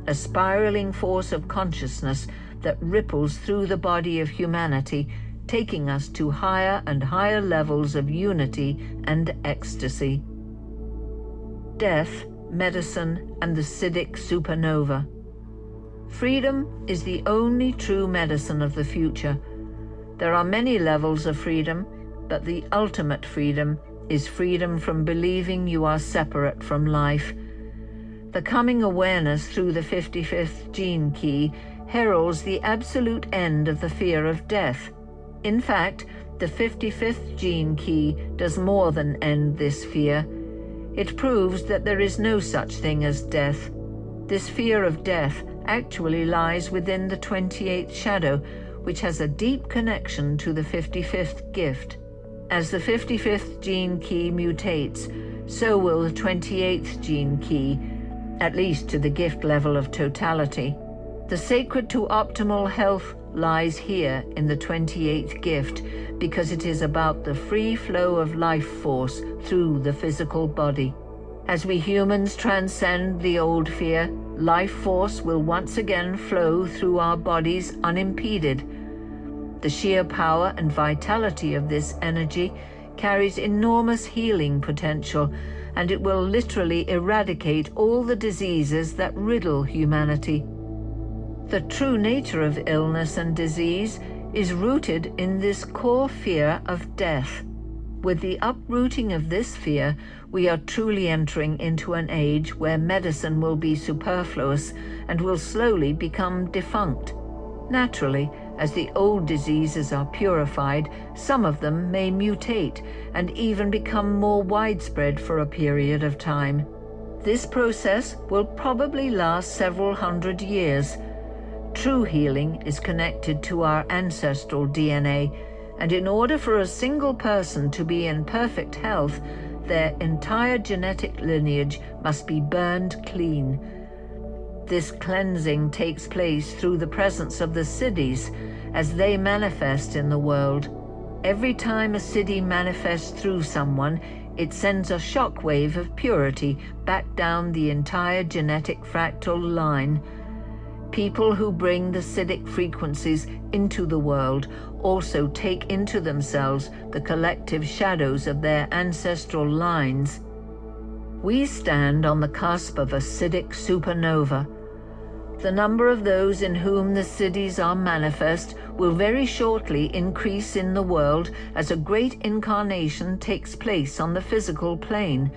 a spiraling force of consciousness that ripples through the body of humanity, taking us to higher and higher levels of unity and ecstasy. Death, medicine, and the Siddhic supernova. Freedom is the only true medicine of the future. There are many levels of freedom, but the ultimate freedom is freedom from believing you are separate from life. The coming awareness through the 55th gene key heralds the absolute end of the fear of death. In fact, the 55th gene key does more than end this fear. It proves that there is no such thing as death. This fear of death actually lies within the 28th shadow, which has a deep connection to the 55th gift. As the 55th gene key mutates, so will the 28th gene key, at least to the gift level of totality. The sacred to optimal health lies here in the 28th gift, because it is about the free flow of life force through the physical body. As we humans transcend the old fear, life force will once again flow through our bodies unimpeded. The sheer power and vitality of this energy carries enormous healing potential, and it will literally eradicate all the diseases that riddle humanity. The true nature of illness and disease is rooted in this core fear of death. With the uprooting of this fear, we are truly entering into an age where medicine will be superfluous and will slowly become defunct. Naturally, as the old diseases are purified, some of them may mutate and even become more widespread for a period of time. This process will probably last several hundred years. True healing is connected to our ancestral DNA, and in order for a single person to be in perfect health, their entire genetic lineage must be burned clean. This cleansing takes place through the presence of the siddhis as they manifest in the world. Every time a siddhi manifests through someone, it sends a shock wave of purity back down the entire genetic fractal line. People who bring the siddhic frequencies into the world also take into themselves the collective shadows of their ancestral lines. We stand on the cusp of a siddhic supernova. The number of those in whom the siddhis are manifest will very shortly increase in the world as a great incarnation takes place on the physical plane.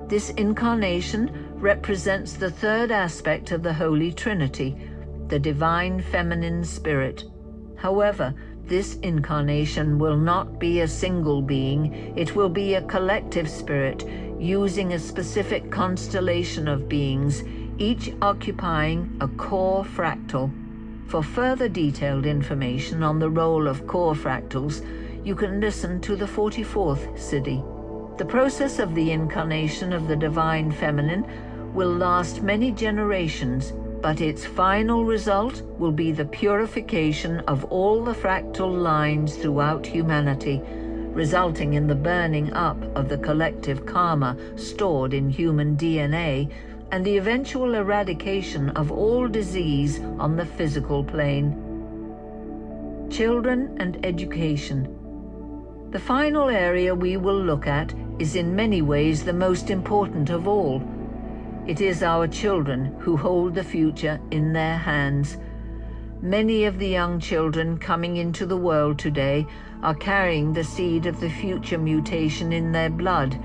This incarnation represents the third aspect of the Holy Trinity, the divine feminine spirit. However, this incarnation will not be a single being, it will be a collective spirit using a specific constellation of beings, each occupying a core fractal. For further detailed information on the role of core fractals, you can listen to the 44th Siddhi. The process of the incarnation of the divine feminine will last many generations, but its final result will be the purification of all the fractal lines throughout humanity, resulting in the burning up of the collective karma stored in human DNA and the eventual eradication of all disease on the physical plane. Children and education. The final area we will look at is in many ways the most important of all. It is our children who hold the future in their hands. Many of the young children coming into the world today are carrying the seed of the future mutation in their blood.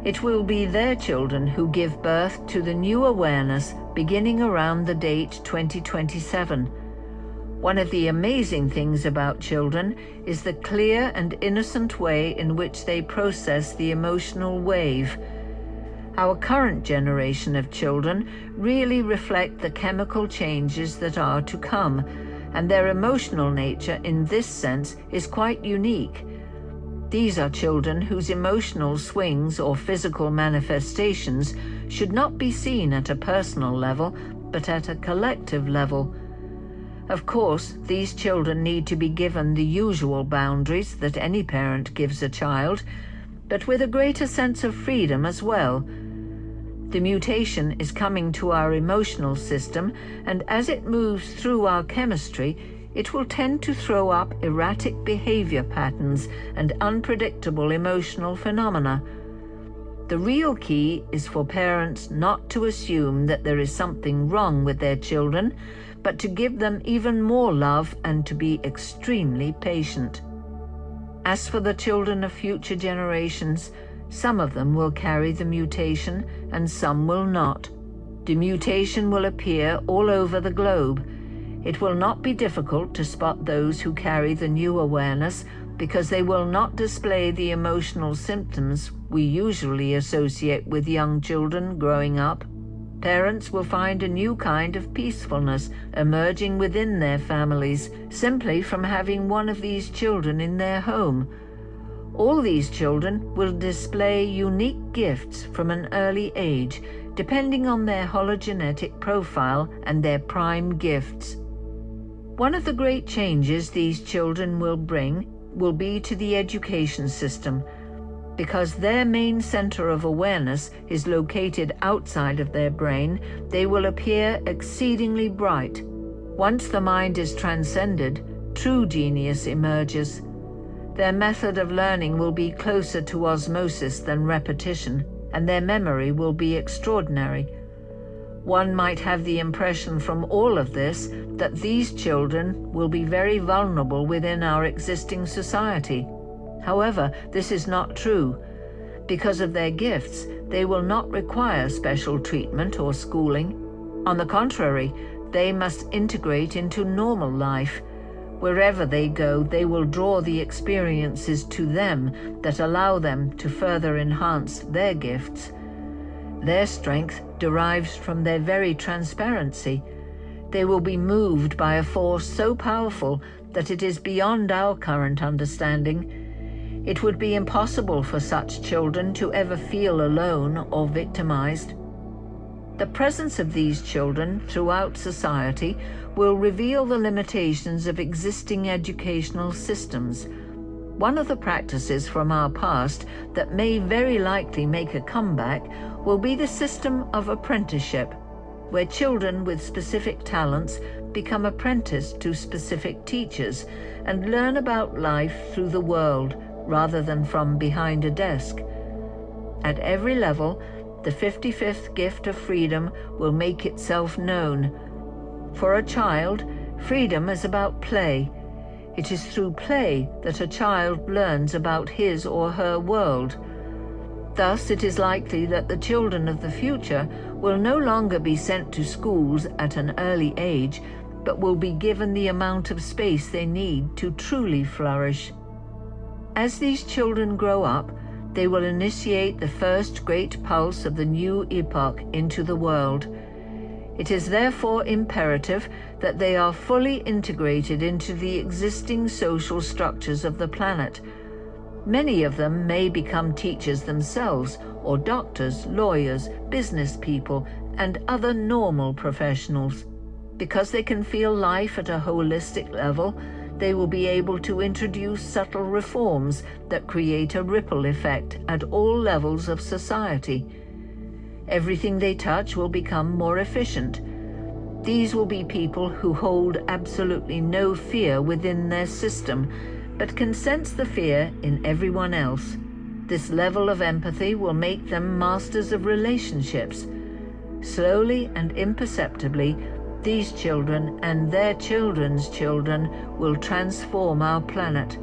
It will be their children who give birth to the new awareness beginning around the date 2027. One of the amazing things about children is the clear and innocent way in which they process the emotional wave. Our current generation of children really reflect the chemical changes that are to come, and their emotional nature in this sense is quite unique. These are children whose emotional swings or physical manifestations should not be seen at a personal level, but at a collective level. Of course, these children need to be given the usual boundaries that any parent gives a child, but with a greater sense of freedom as well. The mutation is coming to our emotional system, and as it moves through our chemistry, it will tend to throw up erratic behavior patterns and unpredictable emotional phenomena. The real key is for parents not to assume that there is something wrong with their children, but to give them even more love and to be extremely patient. As for the children of future generations, some of them will carry the mutation and some will not. The mutation will appear all over the globe. It will not be difficult to spot those who carry the new awareness, because they will not display the emotional symptoms we usually associate with young children growing up. Parents will find a new kind of peacefulness emerging within their families simply from having one of these children in their home. All these children will display unique gifts from an early age, depending on their hologenetic profile and their prime gifts. One of the great changes these children will bring will be to the education system. Because their main center of awareness is located outside of their brain, they will appear exceedingly bright. Once the mind is transcended, true genius emerges. Their method of learning will be closer to osmosis than repetition, and their memory will be extraordinary. One might have the impression from all of this that these children will be very vulnerable within our existing society. However, this is not true. Because of their gifts, they will not require special treatment or schooling. On the contrary, they must integrate into normal life. Wherever they go, they will draw the experiences to them that allow them to further enhance their gifts. Their strength derives from their very transparency. They will be moved by a force so powerful that it is beyond our current understanding. It would be impossible for such children to ever feel alone or victimized. The presence of these children throughout society will reveal the limitations of existing educational systems. One of the practices from our past that may very likely make a comeback will be the system of apprenticeship, where children with specific talents become apprenticed to specific teachers and learn about life through the world rather than from behind a desk. At every level, the 55th gift of freedom will make itself known. For a child, freedom is about play. It is through play that a child learns about his or her world. Thus, it is likely that the children of the future will no longer be sent to schools at an early age, but will be given the amount of space they need to truly flourish. As these children grow up, they will initiate the first great pulse of the new epoch into the world. It is therefore imperative that they are fully integrated into the existing social structures of the planet. Many of them may become teachers themselves, or doctors, lawyers, business people, and other normal professionals. Because they can feel life at a holistic level, they will be able to introduce subtle reforms that create a ripple effect at all levels of society. Everything they touch will become more efficient. These will be people who hold absolutely no fear within their system, but can sense the fear in everyone else. This level of empathy will make them masters of relationships. Slowly and imperceptibly, these children and their children's children will transform our planet.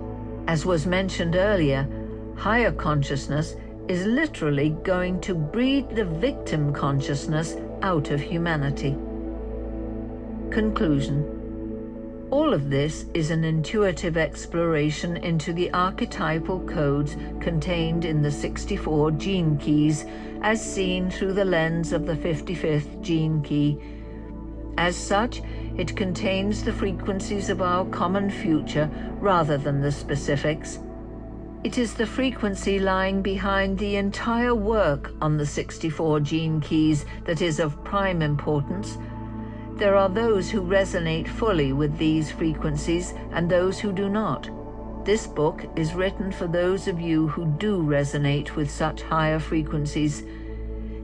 As was mentioned earlier, higher consciousness is literally going to breed the victim consciousness out of humanity. Conclusion. All of this is an intuitive exploration into the archetypal codes contained in the 64 gene keys as seen through the lens of the 55th gene key. As such, it contains the frequencies of our common future rather than the specifics. It is the frequency lying behind the entire work on the 64 gene keys that is of prime importance. There are those who resonate fully with these frequencies and those who do not. This book is written for those of you who do resonate with such higher frequencies.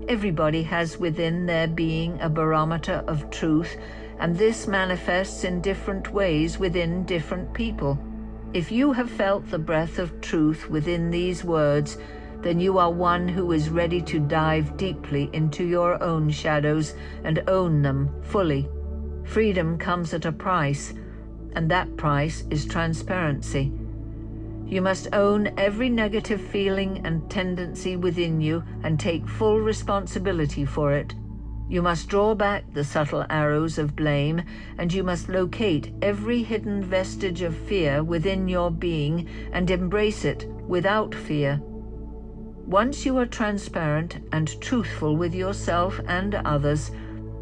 Everybody has within their being a barometer of truth, and this manifests in different ways within different people. If you have felt the breath of truth within these words, then you are one who is ready to dive deeply into your own shadows and own them fully. Freedom comes at a price, and that price is transparency. You must own every negative feeling and tendency within you and take full responsibility for it. You must draw back the subtle arrows of blame, and you must locate every hidden vestige of fear within your being and embrace it without fear. Once you are transparent and truthful with yourself and others,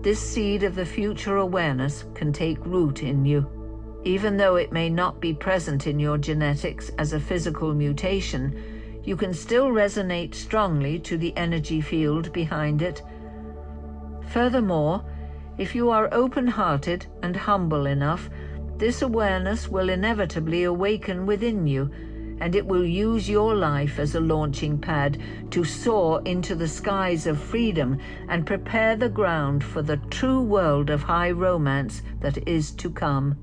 this seed of the future awareness can take root in you. Even though it may not be present in your genetics as a physical mutation, you can still resonate strongly to the energy field behind it. Furthermore, if you are open-hearted and humble enough, this awareness will inevitably awaken within you, and it will use your life as a launching pad to soar into the skies of freedom and prepare the ground for the true world of high romance that is to come.